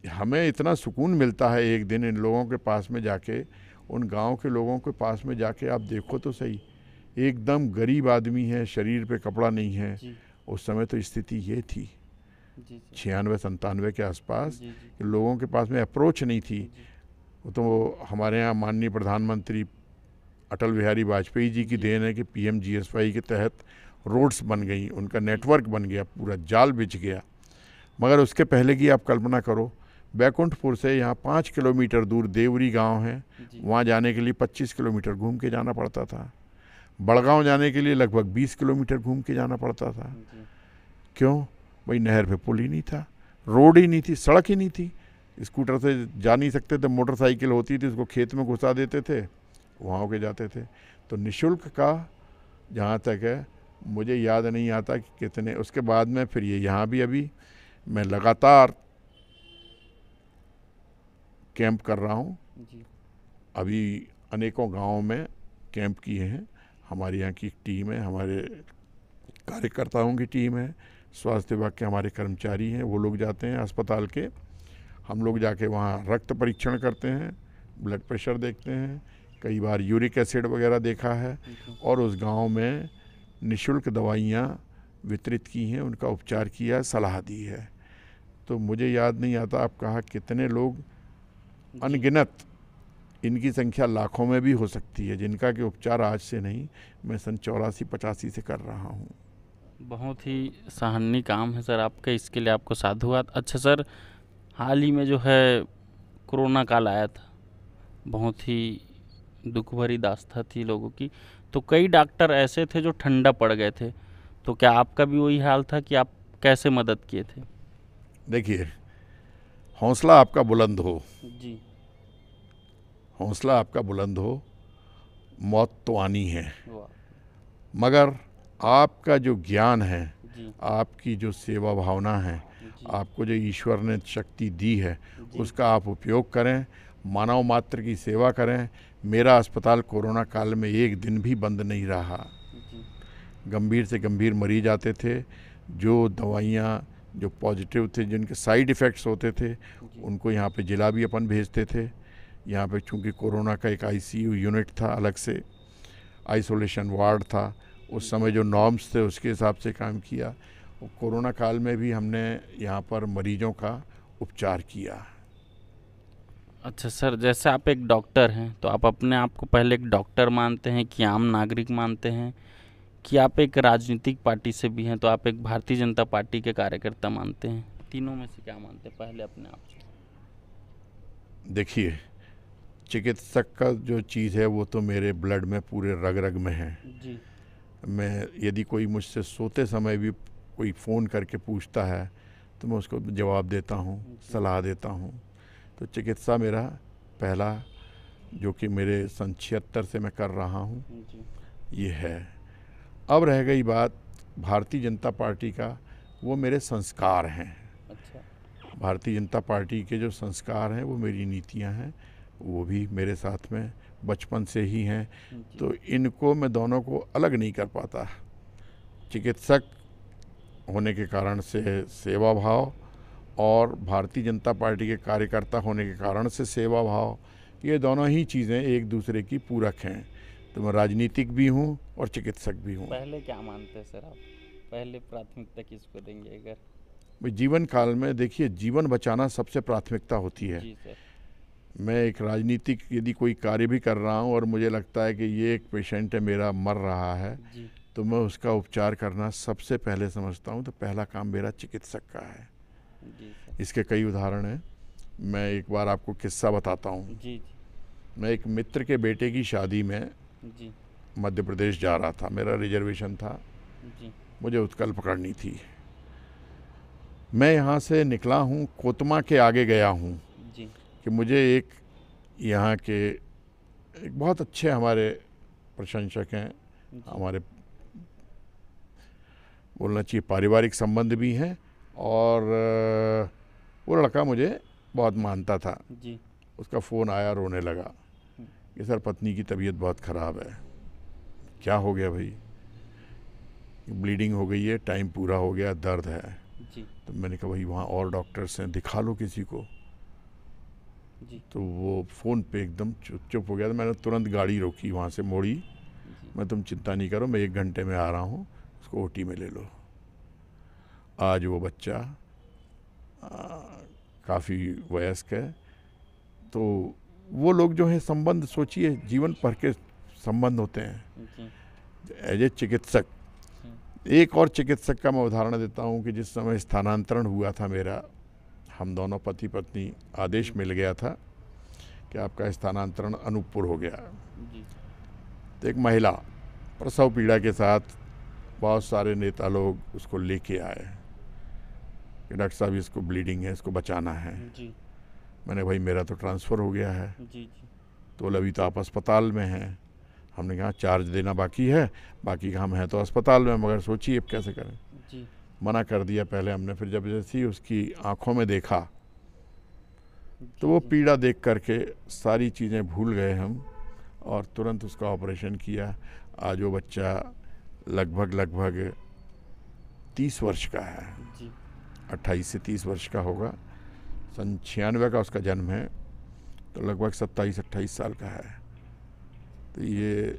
हमें इतना सुकून मिलता है एक दिन इन लोगों के पास में जाके, उन गांव के लोगों के पास में जाके आप देखो तो सही, एकदम गरीब आदमी है, शरीर पे कपड़ा नहीं है। उस समय तो स्थिति ये थी 96-97 के आसपास, लोगों के पास में अप्रोच नहीं थी। वो तो हमारे यहाँ माननीय प्रधानमंत्री अटल बिहारी वाजपेयी जी की देन है कि PMGSY के तहत रोड्स बन गई, उनका नेटवर्क बन गया, पूरा जाल बिछ गया। मगर उसके पहले की आप कल्पना करो, बैकुंठपुर से यहाँ 5 किलोमीटर दूर देवरी गांव है, वहाँ जाने के लिए 25 किलोमीटर घूम के जाना पड़ता था। बड़गांव जाने के लिए लगभग 20 किलोमीटर घूम के जाना पड़ता था। क्यों भाई? नहर पे पुल ही नहीं था, रोड ही नहीं थी, सड़क ही नहीं थी, स्कूटर से जा नहीं सकते थे, मोटरसाइकिल होती थी उसको खेत में घुसा देते थे, वहाँ होके जाते थे। तो निःशुल्क का जहाँ तक है मुझे याद नहीं आता कि कितने, उसके बाद में फिर ये यहाँ भी अभी मैं लगातार कैंप कर रहा हूँ। अभी अनेकों गांवों में कैंप किए हैं। हमारे यहाँ की टीम है, हमारे कार्यकर्ताओं की टीम है, स्वास्थ्य विभाग के हमारे कर्मचारी हैं, वो लोग जाते हैं अस्पताल के। हम लोग जाके वहाँ रक्त परीक्षण करते हैं, ब्लड प्रेशर देखते हैं, कई बार यूरिक एसिड वगैरह देखा है और उस गांव में निःशुल्क दवाइयाँ वितरित की हैं, उनका उपचार किया, सलाह दी है। तो मुझे याद नहीं आता आप कहा कितने लोग, अनगिनत, इनकी संख्या लाखों में भी हो सकती है, जिनका कि उपचार आज से नहीं, मैं सन 84-85 से कर रहा हूँ। बहुत ही सराहनीय काम है सर आपका, इसके लिए आपको साधुवाद। अच्छा सर, हाल ही में जो है कोरोना काल आया था, बहुत ही दुख भरी दास्ता थी लोगों की, तो कई डॉक्टर ऐसे थे जो ठंडा पड़ गए थे, तो क्या आपका भी वही हाल था कि आप कैसे मदद किए थे? देखिए, हौसला आपका बुलंद हो, जी। हौसला आपका बुलंद हो, मौत तो आनी है, वाह। मगर आपका जो ज्ञान है, जी। आपकी जो सेवा भावना है, जी। आपको जो ईश्वर ने शक्ति दी है, जी। उसका आप उपयोग करें, मानव मात्र की सेवा करें। मेरा अस्पताल कोरोना काल में एक दिन भी बंद नहीं रहा। जी। गंभीर से गंभीर मरीज आते थे, जो दवाइयाँ जो पॉजिटिव थे, जिनके साइड इफ़ेक्ट्स होते थे, उनको यहाँ पे जिला भी अपन भेजते थे। यहाँ पे चूँकि कोरोना का एक आईसीयू यूनिट था, अलग से आइसोलेशन वार्ड था, उस समय जो नॉर्म्स थे उसके हिसाब से काम किया। और कोरोना काल में भी हमने यहाँ पर मरीजों का उपचार किया। अच्छा सर, जैसे आप एक डॉक्टर हैं, तो आप अपने आप को पहले एक डॉक्टर मानते हैं कि आम नागरिक मानते हैं, कि आप एक राजनीतिक पार्टी से भी हैं, तो आप एक भारतीय जनता पार्टी के कार्यकर्ता मानते हैं? तीनों में से क्या मानते हैं पहले अपने आप से? देखिए, चिकित्सक का जो चीज़ है वो तो मेरे ब्लड में, पूरे रग रग में है। जी। मैं, यदि कोई मुझसे सोते समय भी कोई फ़ोन करके पूछता है तो मैं उसको जवाब देता हूँ, सलाह देता हूँ। तो चिकित्सा मेरा पहला, जो कि मेरे सन 76 से मैं कर रहा हूँ, ये है। अब रह गई बात भारतीय जनता पार्टी का, वो मेरे संस्कार हैं। अच्छा। भारतीय जनता पार्टी के जो संस्कार हैं वो मेरी नीतियाँ हैं, वो भी मेरे साथ में बचपन से ही हैं। तो इनको मैं दोनों को अलग नहीं कर पाता। चिकित्सक होने के कारण से सेवा भाव, और भारतीय जनता पार्टी के कार्यकर्ता होने के कारण से सेवा भाव, ये दोनों ही चीज़ें एक दूसरे की पूरक हैं। तो मैं राजनीतिक भी हूँ और चिकित्सक भी हूँ। पहले क्या मानते हैं सर आप? पहले प्राथमिकता किसको देंगे अगर? भाई, जीवन काल में देखिए, जीवन बचाना सबसे प्राथमिकता होती है। जी सर। मैं एक राजनीतिक यदि कोई कार्य भी कर रहा हूँ और मुझे लगता है कि ये एक पेशेंट है मेरा, मर रहा है, जी। तो मैं उसका उपचार करना सबसे पहले समझता हूँ। तो पहला काम मेरा चिकित्सक का है। जी सर। इसके कई उदाहरण हैं। मैं एक बार आपको किस्सा बताता हूँ। जी। जी। मैं एक मित्र के बेटे की शादी में जी। मध्य प्रदेश जा रहा था, मेरा रिजर्वेशन था, जी। मुझे उत्कल पकड़नी थी। मैं यहाँ से निकला हूँ, कोतमा के आगे गया हूँ जी। कि मुझे एक यहाँ के एक बहुत अच्छे हमारे प्रशंसक हैं, हमारे बोलना चाहिए पारिवारिक संबंध भी हैं, और वो लड़का मुझे बहुत मानता था। जी। उसका फ़ोन आया, रोने लगा कि सर पत्नी की तबीयत बहुत ख़राब है। क्या हो गया भाई? ब्लीडिंग हो गई है, टाइम पूरा हो गया, दर्द है। जी। तो मैंने कहा भाई वहाँ और डॉक्टर्स हैं, दिखा लो किसी को। जी। तो वो फ़ोन पे एकदम चुप हो गया। तो मैंने तुरंत गाड़ी रोकी, वहाँ से मोड़ी। मैं, तुम चिंता नहीं करो, मैं 1 घंटे में आ रहा हूँ, उसको ओटी में ले लो। आज वो बच्चा काफ़ी वयस्क है। तो वो लोग जो हैं संबंध, सोचिए जीवन भर के संबंध होते हैं। एज ए चिकित्सक, एक और चिकित्सक का मैं उदाहरण देता हूँ कि जिस समय स्थानांतरण हुआ था मेरा, हम दोनों पति पत्नी, आदेश मिल गया था कि आपका स्थानांतरण अनूपपुर हो गया। तो एक महिला प्रसव पीड़ा के साथ, बहुत सारे नेता लोग उसको लेके आए कि डॉक्टर साहब इसको ब्लीडिंग है, इसको बचाना है। जी। मैंने, भाई मेरा तो ट्रांसफ़र हो गया है। जी। जी। तो अभी तो आप अस्पताल में हैं। हमने कहा चार्ज देना बाकी है, बाकी का हम हैं तो अस्पताल में, मगर सोचिए अब कैसे करें। जी। मना कर दिया पहले हमने। फिर जब जैसे ही उसकी आंखों में देखा तो वो पीड़ा देख करके सारी चीज़ें भूल गए हम, और तुरंत उसका ऑपरेशन किया। आज वो बच्चा लगभग 30 वर्ष का है। जी। 28 से 30 वर्ष का होगा। सन 96 का उसका जन्म है, तो लगभग 27-28 साल का है। तो ये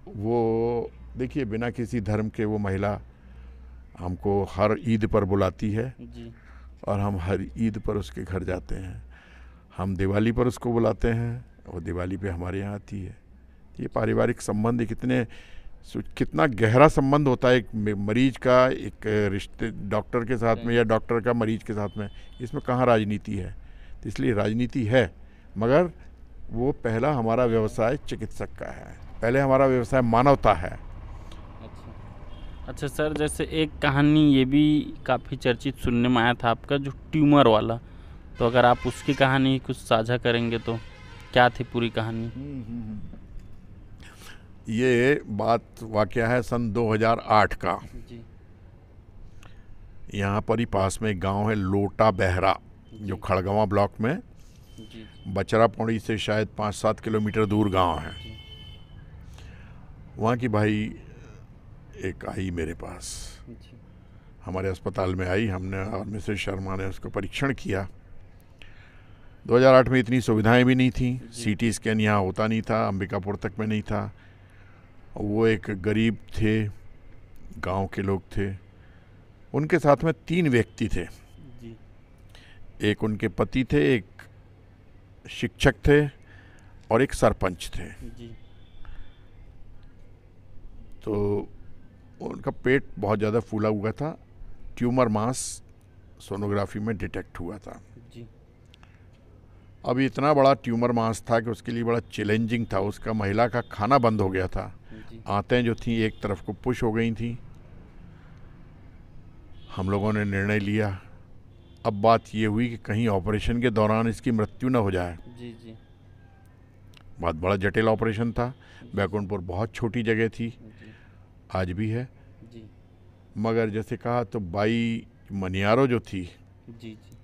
वो देखिए, बिना किसी धर्म के वो महिला हमको हर ईद पर बुलाती है। जी। और हम हर ईद पर उसके घर जाते हैं। हम दिवाली पर उसको बुलाते हैं, और दिवाली पे हमारे यहाँ आती है। ये पारिवारिक संबंध कितने कितना गहरा संबंध होता है एक मरीज का एक रिश्ते डॉक्टर के साथ में या डॉक्टर का मरीज के साथ में। इसमें कहाँ राजनीति है? तो इसलिए राजनीति है, मगर वो पहला हमारा व्यवसाय चिकित्सक का है, पहले हमारा व्यवसाय मानवता है। अच्छा सर, जैसे एक कहानी ये भी काफ़ी चर्चित सुनने में आया था आपका, जो ट्यूमर वाला, तो अगर आप उसकी कहानी कुछ साझा करेंगे तो क्या थी पूरी कहानी? ये बात वाकया है सन 2008 का। जी यहाँ पर ही पास में एक गांव है लोटा बहरा, जो खड़गवां ब्लॉक में जी बचरा पौड़ी से शायद 5-7 किलोमीटर दूर गांव है। जी वहाँ की भाई एक आई मेरे पास, जी हमारे अस्पताल में आई। हमने और मिसेज शर्मा ने उसको परीक्षण किया। 2008 में इतनी सुविधाएं भी नहीं थी, सीटी स्कैन यहाँ होता नहीं था, अंबिकापुर तक में नहीं था। वो एक गरीब थे, गांव के लोग थे। उनके साथ में 3 व्यक्ति थे। जी एक उनके पति थे, एक शिक्षक थे और एक सरपंच थे। जी तो उनका पेट बहुत ज़्यादा फूला हुआ था, ट्यूमर मास सोनोग्राफी में डिटेक्ट हुआ था। जी अब इतना बड़ा ट्यूमर मास था कि उसके लिए बड़ा चैलेंजिंग था। उसका महिला का खाना बंद हो गया था, जी आंतें जो थी एक तरफ को पुश हो गई थी। हम लोगों ने निर्णय लिया, अब बात ये हुई कि कहीं ऑपरेशन के दौरान इसकी मृत्यु न हो जाए। जी जी बहुत बड़ा जटिल ऑपरेशन था। बैकुंठपुर बहुत छोटी जगह थी, जी आज भी है, जी मगर जैसे कहा तो बाई मनियारो जो थी, जी जी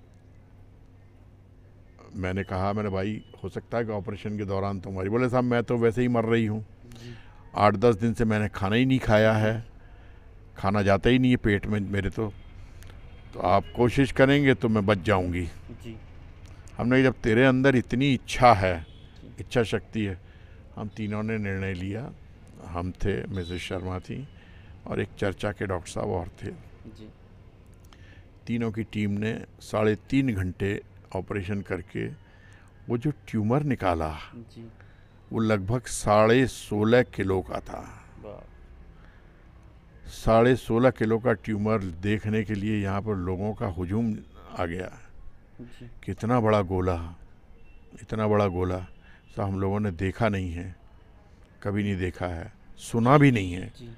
मैंने कहा मैंने भाई हो सकता है कि ऑपरेशन के दौरान तुम्हारी, बोले साहब मैं तो वैसे ही मर रही हूँ, जी 8-10 दिन से मैंने खाना ही नहीं खाया है, खाना जाता ही नहीं है पेट में मेरे, तो आप कोशिश करेंगे तो मैं बच जाऊंगी। जी हमने जब तेरे अंदर इतनी इच्छा है, इच्छा शक्ति है, हम तीनों ने निर्णय लिया। हम थे, मिसेस शर्मा थी और एक चर्चा के डॉक्टर साहब और थे। जी तीनों की टीम ने 3.5 घंटे ऑपरेशन करके वो जो ट्यूमर निकाला, जी वो लगभग 16.5 किलो का था। 16.5 किलो का ट्यूमर देखने के लिए यहाँ पर लोगों का हुजूम आ गया। जी कितना बड़ा गोला, इतना बड़ा गोला तो हम लोगों ने देखा नहीं है, कभी नहीं देखा है, सुना भी नहीं है। जी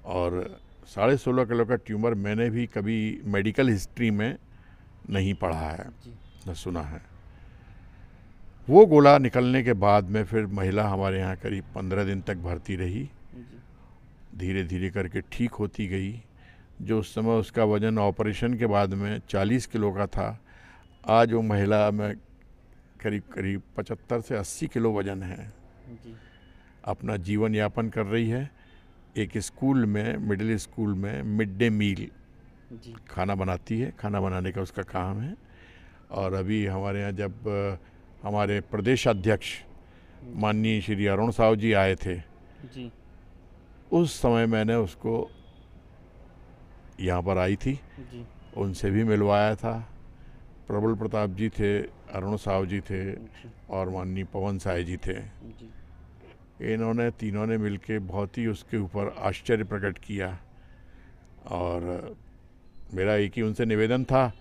और 16.5 किलो का ट्यूमर मैंने भी कभी मेडिकल हिस्ट्री में नहीं पढ़ा है, जी न सुना है। वो गोला निकलने के बाद में फिर महिला हमारे यहाँ करीब 15 दिन तक भर्ती रही, जी धीरे धीरे करके ठीक होती गई। जो उस समय उसका वज़न ऑपरेशन के बाद में 40 किलो का था, आज वो महिला में करीब करीब 75 से 80 किलो वज़न है। जी अपना जीवन यापन कर रही है। एक स्कूल में, मिडिल स्कूल में मिड डे मील जी खाना बनाती है, खाना बनाने का उसका काम है। और अभी हमारे यहाँ जब हमारे प्रदेश अध्यक्ष माननीय श्री अरुण साहु जी आए थे, जी उस समय मैंने उसको यहाँ पर आई थी, जी उनसे भी मिलवाया था। प्रबल प्रताप जी थे, अरुण साहु जी थे जी और माननीय पवन साय जी थे। जी इन्होंने तीनों ने मिलके बहुत ही उसके ऊपर आश्चर्य प्रकट किया। और मेरा एक ही उनसे निवेदन था,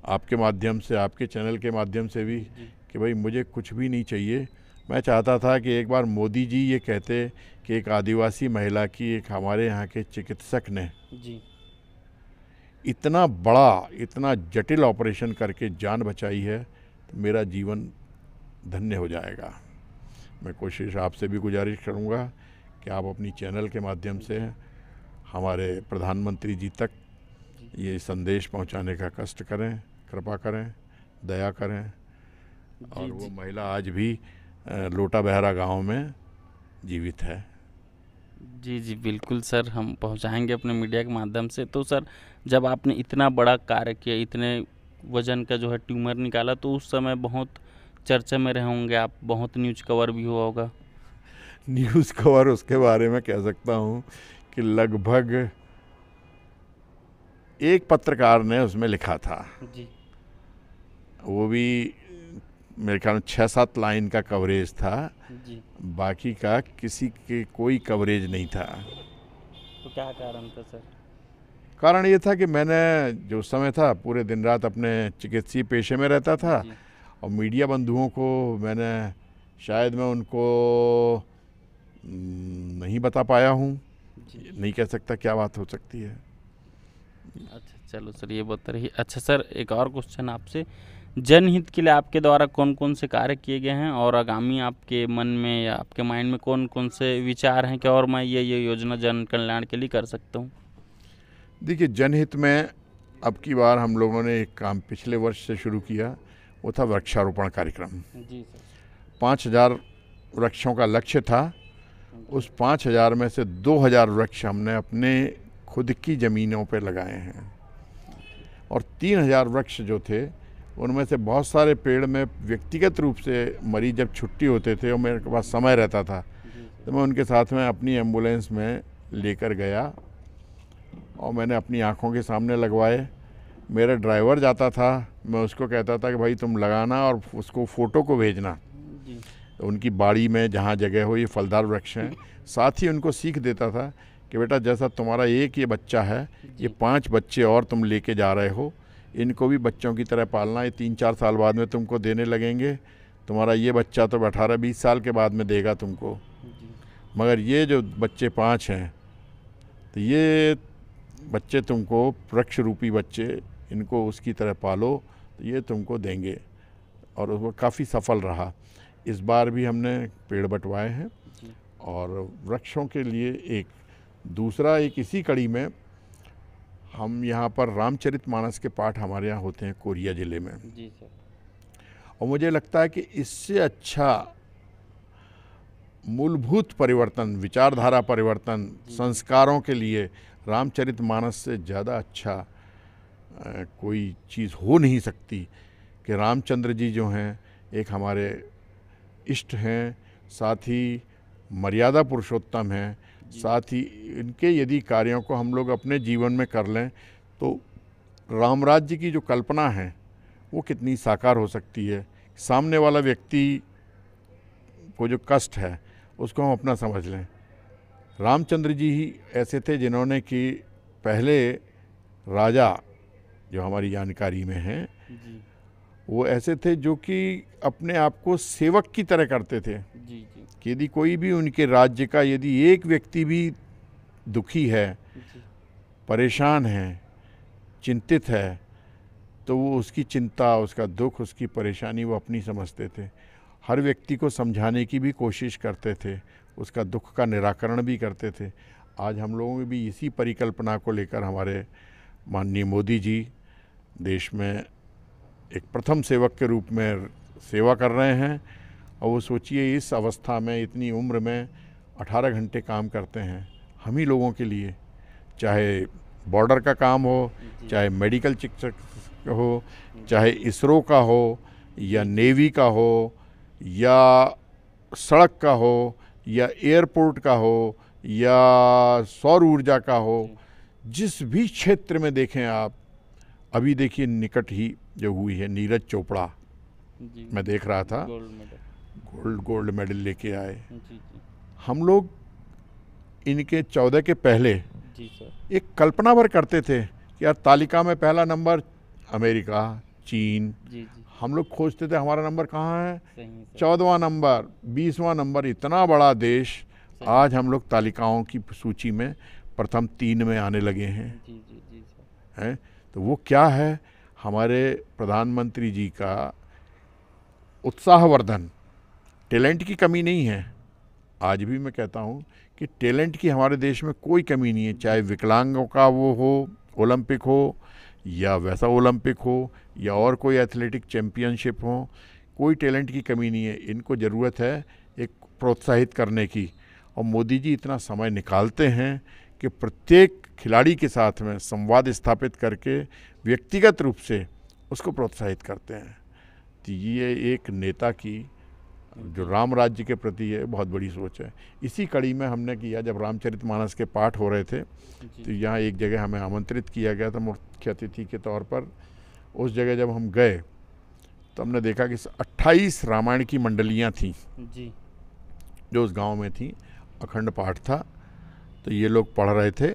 आपके माध्यम से, आपके चैनल के माध्यम से भी, कि भाई मुझे कुछ भी नहीं चाहिए। मैं चाहता था कि एक बार मोदी जी ये कहते कि एक आदिवासी महिला की, एक हमारे यहाँ के चिकित्सक ने जी इतना बड़ा, इतना जटिल ऑपरेशन करके जान बचाई है, तो मेरा जीवन धन्य हो जाएगा। मैं कोशिश आपसे भी गुजारिश करूँगा कि आप अपनी चैनल के माध्यम से हमारे प्रधानमंत्री जी तक ये संदेश पहुंचाने का कष्ट करें, कृपा करें, दया करें। और वो महिला आज भी लोटा बहरा गांव में जीवित है। जी जी बिल्कुल सर, हम पहुंचाएंगे अपने मीडिया के माध्यम से। तो सर, जब आपने इतना बड़ा कार्य किया, इतने वजन का जो है ट्यूमर निकाला, तो उस समय बहुत चर्चा में रहे होंगे आप, बहुत न्यूज़ कवर भी हुआ होगा। न्यूज़ कवर उसके बारे में कह सकता हूँ कि लगभग एक पत्रकार ने उसमें लिखा था, जी वो भी मेरे ख्याल में 6-7 लाइन का कवरेज था। जी। बाकी का किसी के कोई कवरेज नहीं था। तो क्या कारण था सर? कारण ये था कि मैंने जो समय था पूरे दिन रात अपने चिकित्सीय पेशे में रहता था, जी। और मीडिया बंधुओं को मैंने शायद मैं उनको नहीं बता पाया हूँ। जी। नहीं कह सकता क्या बात हो सकती है। अच्छा चलो सर, ये बता रही। अच्छा सर, एक और क्वेश्चन आपसे, जनहित के लिए आपके द्वारा कौन कौन से कार्य किए गए हैं, और आगामी आपके मन में या आपके माइंड में कौन कौन से विचार हैं कि और मैं ये योजना जन कल्याण के लिए कर सकता हूँ? देखिए, जनहित में अब की बार हम लोगों ने एक काम पिछले वर्ष से शुरू किया, वो था वृक्षारोपण कार्यक्रम। जी सर। 5,000 वृक्षों का लक्ष्य था। उस 5,000 में से 2,000 वृक्ष हमने अपने खुद की ज़मीनों पे लगाए हैं, और 3,000 वृक्ष जो थे उनमें से बहुत सारे पेड़ में व्यक्तिगत रूप से मरीज जब छुट्टी होते थे और मेरे पास समय रहता था तो मैं उनके साथ में अपनी एम्बुलेंस में लेकर गया और मैंने अपनी आँखों के सामने लगवाए। मेरा ड्राइवर जाता था, मैं उसको कहता था कि भाई तुम लगाना और उसको फ़ोटो को भेजना। जी। उनकी बाड़ी में जहाँ जगह हो ये फलदार वृक्ष हैं। साथ ही उनको सीख देता था कि बेटा जैसा तुम्हारा एक ये बच्चा है, ये 5 बच्चे और तुम लेके जा रहे हो, इनको भी बच्चों की तरह पालना। ये 3-4 साल बाद में तुमको देने लगेंगे। तुम्हारा ये बच्चा तो 18-20 साल के बाद में देगा तुमको, मगर ये जो बच्चे 5 हैं तो ये बच्चे तुमको वृक्ष रूपी बच्चे, इनको उसकी तरह पालो तो ये तुमको देंगे। और वो काफ़ी सफल रहा। इस बार भी हमने पेड़ बंटवाए हैं। और वृक्षों के लिए एक दूसरा एक इसी कड़ी में हम यहाँ पर रामचरितमानस के पाठ हमारे यहाँ होते हैं कोरिया ज़िले में। जी सर। और मुझे लगता है कि इससे अच्छा मूलभूत परिवर्तन, विचारधारा परिवर्तन, संस्कारों के लिए रामचरितमानस से ज़्यादा अच्छा कोई चीज़ हो नहीं सकती। कि रामचंद्र जी जो हैं एक हमारे इष्ट हैं, साथ ही मर्यादा पुरुषोत्तम हैं, साथ ही इनके यदि कार्यों को हम लोग अपने जीवन में कर लें तो राम राज्य की जो कल्पना है वो कितनी साकार हो सकती है। सामने वाला व्यक्ति को जो कष्ट है उसको हम अपना समझ लें। रामचंद्र जी ही ऐसे थे जिन्होंने कि पहले राजा जो हमारी जानकारी में हैं वो ऐसे थे जो कि अपने आप को सेवक की तरह करते थे। कि यदि कोई भी उनके राज्य का यदि एक व्यक्ति भी दुखी है, परेशान है, चिंतित है, तो वो उसकी चिंता, उसका दुख, उसकी परेशानी वो अपनी समझते थे। हर व्यक्ति को समझाने की भी कोशिश करते थे, उसका दुख का निराकरण भी करते थे। आज हम लोगों में भी इसी परिकल्पना को लेकर हमारे माननीय मोदी जी देश में एक प्रथम सेवक के रूप में सेवा कर रहे हैं। और वो सोचिए इस अवस्था में, इतनी उम्र में 18 घंटे काम करते हैं हम ही लोगों के लिए, चाहे बॉर्डर का काम हो, चाहे मेडिकल चिकित्सक हो, चाहे इसरो का हो या नेवी का हो या सड़क का हो या एयरपोर्ट का हो या सौर ऊर्जा का हो। जिस भी क्षेत्र में देखें आप, अभी देखिए निकट ही जो हुई है नीरज चोपड़ा, मैं देख रहा था गोल्ड मेडल लेके आए। हम लोग इनके 14 के पहले एक कल्पना भर करते थे कि यार तालिका में पहला नंबर अमेरिका, चीन, हम लोग खोजते थे हमारा नंबर कहाँ है, 14वां नंबर, 20वां नंबर। इतना बड़ा देश आज हम लोग तालिकाओं की सूची में प्रथम 3 में आने लगे हैं। तो वो क्या है, हमारे प्रधानमंत्री जी का उत्साहवर्धन। टैलेंट की कमी नहीं है, आज भी मैं कहता हूँ कि टैलेंट की हमारे देश में कोई कमी नहीं है। चाहे विकलांगों का वो हो ओलंपिक हो या वैसा ओलंपिक हो या और कोई एथलेटिक चैम्पियनशिप हो, कोई टैलेंट की कमी नहीं है। इनको ज़रूरत है एक प्रोत्साहित करने की। और मोदी जी इतना समय निकालते हैं कि प्रत्येक खिलाड़ी के साथ में संवाद स्थापित करके व्यक्तिगत रूप से उसको प्रोत्साहित करते हैं। तो ये एक नेता की जो राम राज्य के प्रति है बहुत बड़ी सोच है। इसी कड़ी में हमने किया, जब रामचरितमानस के पाठ हो रहे थे तो यहाँ एक जगह हमें आमंत्रित किया गया था मुख्य अतिथि के तौर पर। उस जगह जब हम गए तो हमने देखा कि 28 रामायण की मंडलियाँ थीं। जो उस गांव में थी, अखंड पाठ था, तो ये लोग पढ़ रहे थे।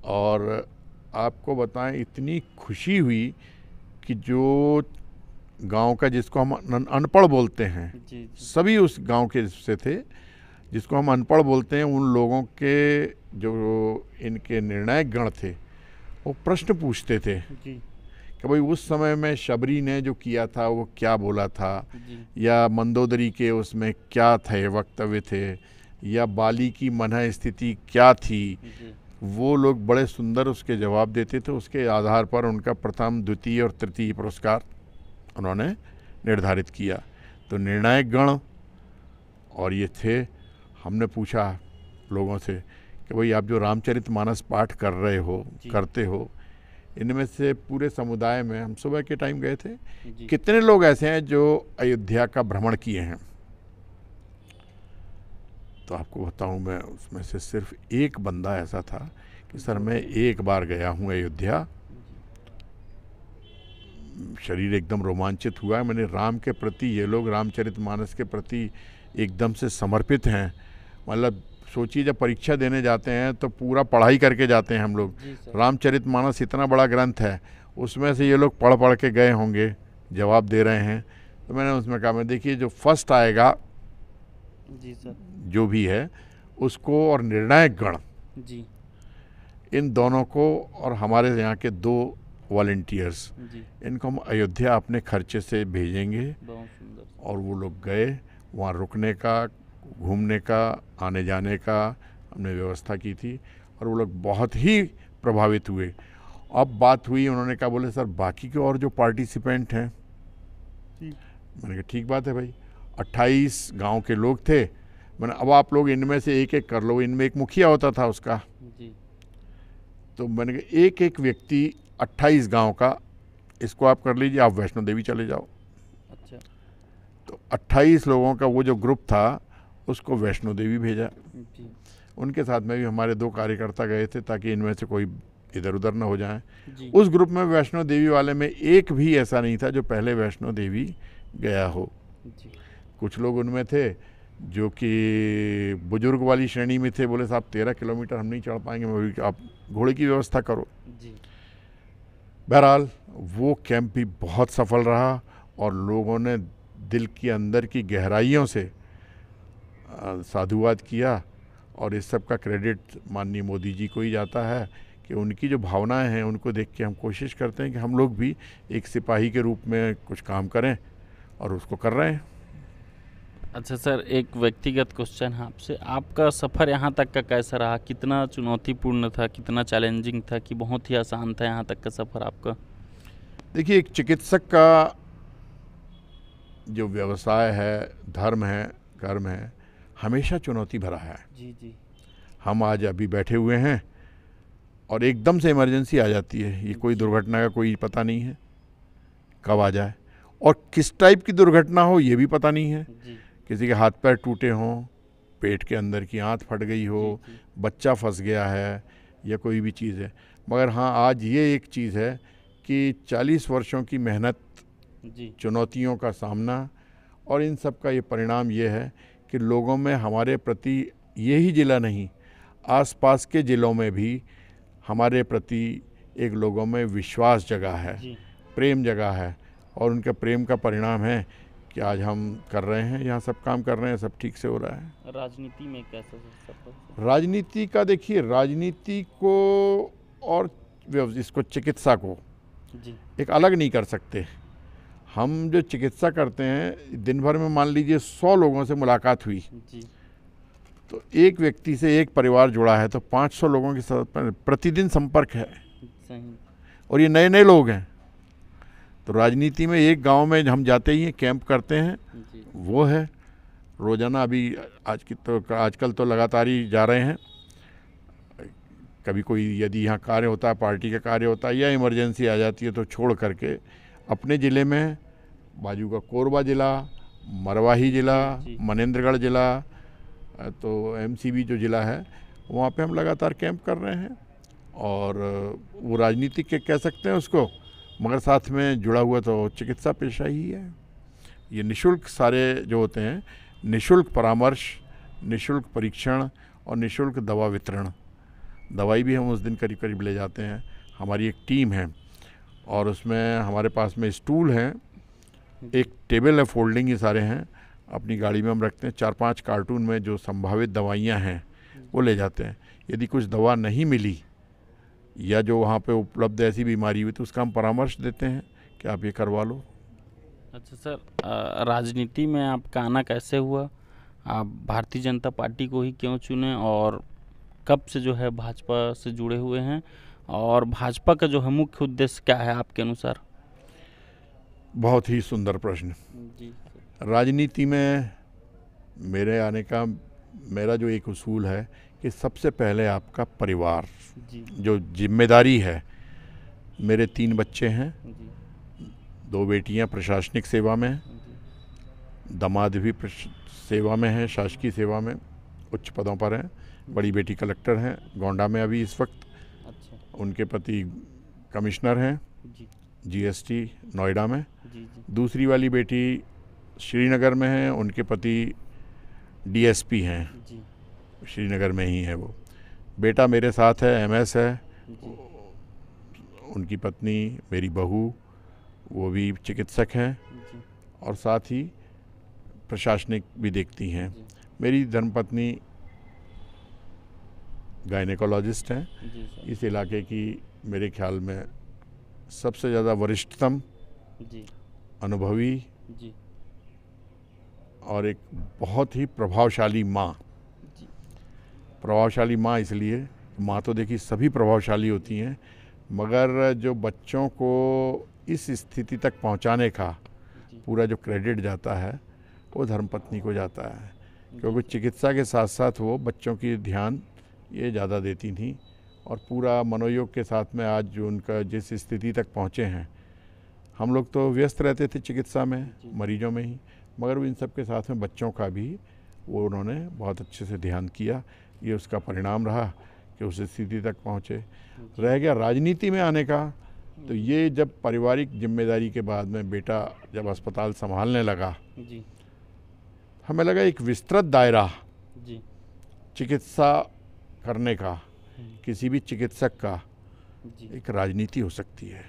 और आपको बताएं, इतनी खुशी हुई कि जो गांव का, जिसको हम अनपढ़ बोलते हैं, जी, सभी उस गांव के से थे, जिसको हम अनपढ़ बोलते हैं, उन लोगों के जो इनके निर्णायक गण थे वो प्रश्न पूछते थे जी, कि भाई उस समय में शबरी ने जो किया था वो क्या बोला था, जी, या मंदोदरी के उसमें क्या थे वक्तव्य थे, या बाली की मनः स्थिति क्या थी। जी, वो लोग बड़े सुंदर उसके जवाब देते थे। उसके आधार पर उनका प्रथम, द्वितीय और तृतीय पुरस्कार उन्होंने निर्धारित किया। तो निर्णायक गण और ये थे। हमने पूछा लोगों से कि भाई आप जो रामचरितमानस पाठ कर रहे हो, करते हो, इनमें से पूरे समुदाय में, हम सुबह के टाइम गए थे, जी, कितने लोग ऐसे हैं जो अयोध्या का भ्रमण किए हैं। तो आपको बताऊं, मैं उसमें से सिर्फ एक बंदा ऐसा था कि सर मैं एक बार गया हूं अयोध्या, शरीर एकदम रोमांचित हुआ है। मैंने राम के प्रति, ये लोग रामचरितमानस के प्रति एकदम से समर्पित हैं। मतलब सोचिए, जब परीक्षा देने जाते हैं तो पूरा पढ़ाई करके जाते हैं हम लोग। रामचरितमानस इतना बड़ा ग्रंथ है, उसमें से ये लोग पढ़ पढ़ के गए होंगे, जवाब दे रहे हैं। तो मैंने उसमें कहा, मैं देखिए जो फर्स्ट आएगा, जी सर, जो भी है उसको, और निर्णायक गण, जी, इन दोनों को, और हमारे यहाँ के 2 वॉलंटियर्स, जी, इनको हम अयोध्या अपने खर्चे से भेजेंगे। बहुत सुंदर। और वो लोग गए, वहाँ रुकने का, घूमने का, आने जाने का हमने व्यवस्था की थी, और वो लोग बहुत ही प्रभावित हुए। अब बात हुई, उन्होंने कहा, बोले सर बाकी के और जो पार्टिसिपेंट हैं, मैंने कहा ठीक बात है भाई, 28 गांव के लोग थे। मैंने, अब आप लोग इनमें से एक एक कर लो। इनमें एक मुखिया होता था उसका, जी, तो मैंने कहा एक एक व्यक्ति 28 गांव का, इसको आप कर लीजिए, आप वैष्णो देवी चले जाओ। अच्छा, तो 28 लोगों का वो जो ग्रुप था, उसको वैष्णो देवी भेजा। जी, उनके साथ में भी हमारे 2 कार्यकर्ता गए थे, ताकि इनमें से कोई इधर उधर ना हो जाए। जी, उस ग्रुप में वैष्णो देवी वाले में एक भी ऐसा नहीं था जो पहले वैष्णो देवी गया हो। जी, कुछ लोग उनमें थे जो कि बुजुर्ग वाली श्रेणी में थे, बोले साहब 13 किलोमीटर हम नहीं चढ़ पाएंगे, मैं, आप घोड़े की व्यवस्था करो। जी, बहरहाल वो कैंप भी बहुत सफल रहा, और लोगों ने दिल के अंदर की गहराइयों से साधुवाद किया। और इस सब का क्रेडिट माननीय मोदी जी को ही जाता है कि उनकी जो भावनाएं हैं, उनको देख के हम कोशिश करते हैं कि हम लोग भी एक सिपाही के रूप में कुछ काम करें, और उसको कर रहे हैं। अच्छा सर, एक व्यक्तिगत क्वेश्चन है आपसे। आपका सफ़र यहाँ तक का कैसा रहा? कितना चुनौतीपूर्ण था, कितना चैलेंजिंग था, कि बहुत ही आसान था यहाँ तक का सफ़र आपका? देखिए, एक चिकित्सक का जो व्यवसाय है, धर्म है, कर्म है, हमेशा चुनौती भरा है। जी, जी, हम आज अभी बैठे हुए हैं और एकदम से इमरजेंसी आ जाती है। ये कोई दुर्घटना का कोई पता नहीं है कब आ जाए, और किस टाइप की दुर्घटना हो ये भी पता नहीं है। जी, किसी के हाथ पैर टूटे हों, पेट के अंदर की आंत फट गई हो, जी, बच्चा फंस गया है, या कोई भी चीज़ है। मगर हाँ, आज ये एक चीज़ है कि 40 वर्षों की मेहनत, जी, चुनौतियों का सामना, और इन सब का ये परिणाम ये है कि लोगों में हमारे प्रति, यही ज़िला नहीं, आसपास के ज़िलों में भी हमारे प्रति एक लोगों में विश्वास जगा है, जी, प्रेम जगा है। और उनके प्रेम का परिणाम है कि आज हम कर रहे हैं, यहाँ सब काम कर रहे हैं, सब ठीक से हो रहा है। राजनीति में कैसा सफर? राजनीति का देखिए, राजनीति को और इसको, चिकित्सा को जी, एक अलग नहीं कर सकते। हम जो चिकित्सा करते हैं, दिन भर में मान लीजिए 100 लोगों से मुलाकात हुई, जी, तो एक व्यक्ति से एक परिवार जुड़ा है, तो 500 लोगों के साथ प्रतिदिन संपर्क है, सही, और ये नए नए लोग हैं। तो राजनीति में एक गांव में हम जाते ही हैं, कैंप करते हैं, जी, वो है रोज़ाना। अभी आजकल तो लगातार ही जा रहे हैं। कभी कोई यदि यहाँ कार्य होता है, पार्टी का कार्य होता है, या इमरजेंसी आ जाती है, तो छोड़ करके अपने ज़िले में, बाजू का कोरबा ज़िला, मरवाही ज़िला, जी, मनेंद्रगढ़ ज़िला, तो एमसीबी जो ज़िला है, वहाँ पे हम लगातार कैंप कर रहे हैं। और वो राजनीतिक के कह सकते हैं उसको, मगर साथ में जुड़ा हुआ तो चिकित्सा पेशा ही है। ये निःशुल्क सारे जो होते हैं निःशुल्क परामर्श, निःशुल्क परीक्षण और निःशुल्क दवा वितरण। दवाई भी हम उस दिन करीब करीब ले जाते हैं। हमारी एक टीम है और उसमें हमारे पास में स्टूल हैं, एक टेबल है, फोल्डिंग ये सारे हैं। अपनी गाड़ी में हम रखते हैं। 4-5 कार्टून में जो संभावित दवाइयाँ हैं वो ले जाते हैं। यदि कुछ दवा नहीं मिली या जो वहाँ पे उपलब्ध ऐसी बीमारी हुई तो उसका हम परामर्श देते हैं कि आप ये करवा लो। अच्छा सर, राजनीति में आपका आना कैसे हुआ? आप भारतीय जनता पार्टी को ही क्यों चुने और कब से जो है भाजपा से जुड़े हुए हैं, और भाजपा का जो है मुख्य उद्देश्य क्या है आपके अनुसार? बहुत ही सुंदर प्रश्न। जी राजनीति में मेरे आने का मेरा जो एक उसूल है कि सबसे पहले आपका परिवार, जी जो जिम्मेदारी है। मेरे 3 बच्चे हैं, जी 2 बेटियां प्रशासनिक सेवा में हैं, जी दामाद भी सेवा में है, शासकीय सेवा में उच्च पदों पर हैं। बड़ी बेटी कलेक्टर हैं गोंडा में अभी इस वक्त, अच्छा उनके पति कमिश्नर हैं जी जीएसटी नोएडा में। जी जी दूसरी वाली बेटी श्रीनगर में है, उनके पति डीएसपी हैं, जी श्रीनगर में ही है वो। बेटा मेरे साथ है, एमएस है। जी उनकी पत्नी मेरी बहू, वो भी चिकित्सक हैं जी और साथ ही प्रशासनिक भी देखती हैं। जी मेरी धर्मपत्नी गायनेकोलॉजिस्ट हैं। जी सर इस इलाके की मेरे ख्याल में सबसे ज़्यादा वरिष्ठतम, जी अनुभवी जी और एक बहुत ही प्रभावशाली माँ। जी प्रभावशाली माँ इसलिए, माँ तो देखिए सभी प्रभावशाली होती हैं, मगर जो बच्चों को इस स्थिति तक पहुँचाने का जी पूरा जो क्रेडिट जाता है वो धर्मपत्नी को जाता है, क्योंकि चिकित्सा के साथ साथ वो बच्चों की ध्यान ये ज़्यादा देती थी और पूरा मनोयोग के साथ में आज जो उनका जिस स्थिति तक पहुँचे हैं। हम लोग तो व्यस्त रहते थे चिकित्सा में, मरीजों में ही, मगर वो इन सब के साथ में बच्चों का भी वो उन्होंने बहुत अच्छे से ध्यान किया। ये उसका परिणाम रहा कि उस स्थिति तक पहुँचे। रह गया राजनीति में आने का, तो ये जब पारिवारिक जिम्मेदारी के बाद में बेटा जब अस्पताल संभालने लगा, जी हमें लगा एक विस्तृत दायरा जी चिकित्सा करने का, किसी भी चिकित्सक का जी एक राजनीति हो सकती है।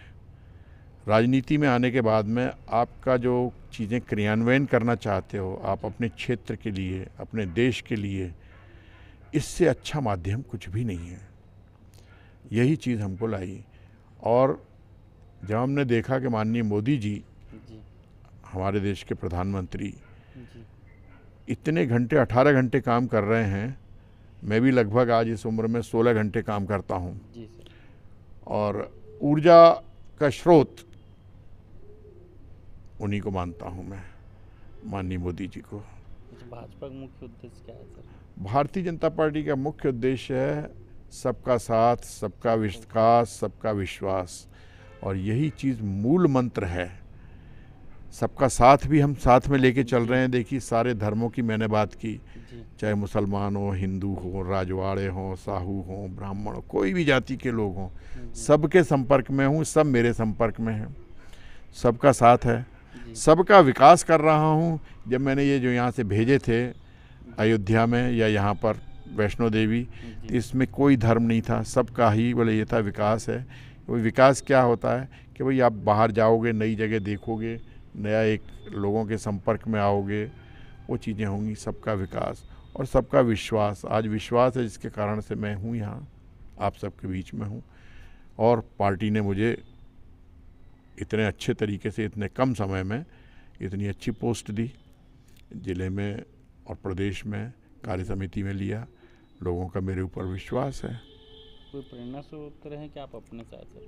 राजनीति में आने के बाद में आपका जो चीज़ें क्रियान्वयन करना चाहते हो आप अपने क्षेत्र के लिए, अपने देश के लिए, इससे अच्छा माध्यम कुछ भी नहीं है। यही चीज़ हमको लाई। और जब हमने देखा कि माननीय मोदी जी, जी हमारे देश के प्रधानमंत्री, जी इतने घंटे 18 घंटे काम कर रहे हैं, मैं भी लगभग आज इस उम्र में 16 घंटे काम करता हूँ, जी सर और ऊर्जा का स्रोत उन्हीं को मानता हूँ मैं, माननीय मोदी जी को। अच्छा, भाजपा का मुख्य उद्देश्य क्या है सर? भारतीय जनता पार्टी का मुख्य उद्देश्य है सबका साथ, सबका विकास, सबका विश्वास, और यही चीज़ मूल मंत्र है। सबका साथ भी हम साथ में लेके चल रहे हैं। देखिए सारे धर्मों की मैंने बात की, जी चाहे मुसलमान हो, हिंदू हो, राजवाड़े हों, साहू हों, ब्राह्मण हो, कोई भी जाति के लोग हों, सबके संपर्क में हूँ, सब मेरे संपर्क में हैं। सबका साथ है, सबका विकास कर रहा हूँ। जब मैंने ये जो यहाँ से भेजे थे अयोध्या में या यहाँ पर वैष्णो देवी, तो इसमें कोई धर्म नहीं था, सबका ही बोले ये था विकास है। वो विकास क्या होता है कि भाई आप बाहर जाओगे, नई जगह देखोगे, नया एक लोगों के संपर्क में आओगे, वो चीज़ें होंगी। सबका विकास और सबका विश्वास, आज विश्वास है जिसके कारण से मैं हूँ यहाँ, आप सबके बीच में हूँ। और पार्टी ने मुझे इतने अच्छे तरीके से, इतने कम समय में इतनी अच्छी पोस्ट दी, ज़िले में और प्रदेश में कार्य समिति में लिया। लोगों का मेरे ऊपर विश्वास है। कोई प्रेरणा स्रोत रहे कि आप अपने साथ सर?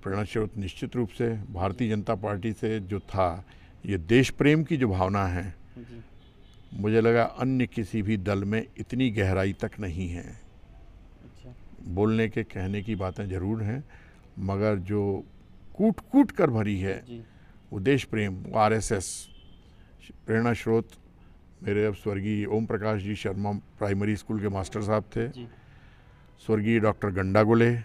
प्रेरणा स्रोत निश्चित रूप से भारतीय जनता पार्टी से जो था, ये देश प्रेम की जो भावना है, जी मुझे लगा अन्य किसी भी दल में इतनी गहराई तक नहीं है। अच्छा बोलने के कहने की बातें ज़रूर हैं, मगर जो कूट कूट कर भरी है जी वो देश प्रेम, वो आरएसएस। प्रेरणा स्रोत मेरे अब स्वर्गीय ओम प्रकाश जी शर्मा प्राइमरी स्कूल के मास्टर साहब थे, जी स्वर्गीय डॉक्टर गंडागुले,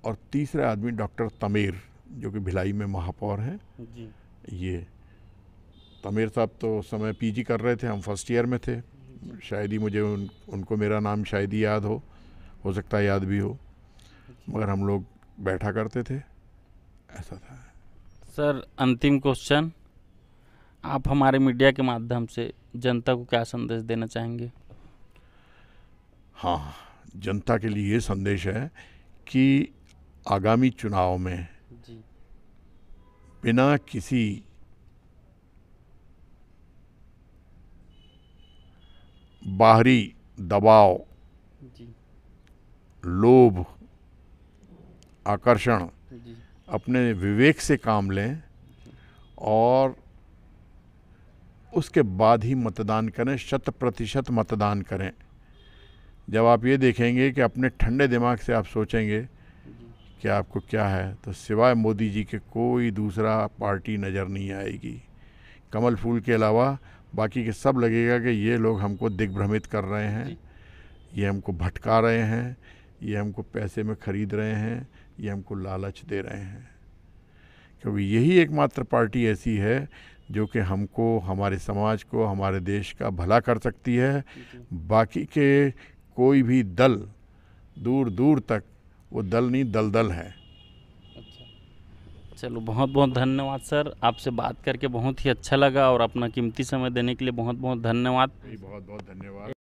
और तीसरा आदमी डॉक्टर तमीर जो कि भिलाई में महापौर हैं। जी ये आमिर साहब तो उस समय पीजी कर रहे थे, हम फर्स्ट ईयर में थे। शायद ही मुझे उनको मेरा नाम शायद ही याद हो सकता है याद भी हो, मगर हम लोग बैठा करते थे, ऐसा था। सर अंतिम क्वेश्चन, आप हमारे मीडिया के माध्यम से जनता को क्या संदेश देना चाहेंगे? हाँ, जनता के लिए ये संदेश है कि आगामी चुनाव में जी बिना किसी बाहरी दबाव, जी लोभ, आकर्षण, जी अपने विवेक से काम लें और उसके बाद ही मतदान करें, 100% मतदान करें। जब आप ये देखेंगे कि अपने ठंडे दिमाग से आप सोचेंगे कि आपको क्या है, तो सिवाय मोदी जी के कोई दूसरा पार्टी नज़र नहीं आएगी। कमल फूल के अलावा बाकी के सब लगेगा कि ये लोग हमको दिग्भ्रमित कर रहे हैं, ये हमको भटका रहे हैं, ये हमको पैसे में ख़रीद रहे हैं, ये हमको लालच दे रहे हैं। क्योंकि यही एकमात्र पार्टी ऐसी है जो कि हमको, हमारे समाज को, हमारे देश का भला कर सकती है। बाकी के कोई भी दल दूर दूर तक वो दल नहीं, दलदल है। चलो, बहुत बहुत धन्यवाद सर, आपसे बात करके बहुत ही अच्छा लगा और अपना कीमती समय देने के लिए बहुत बहुत धन्यवाद। बहुत बहुत धन्यवाद।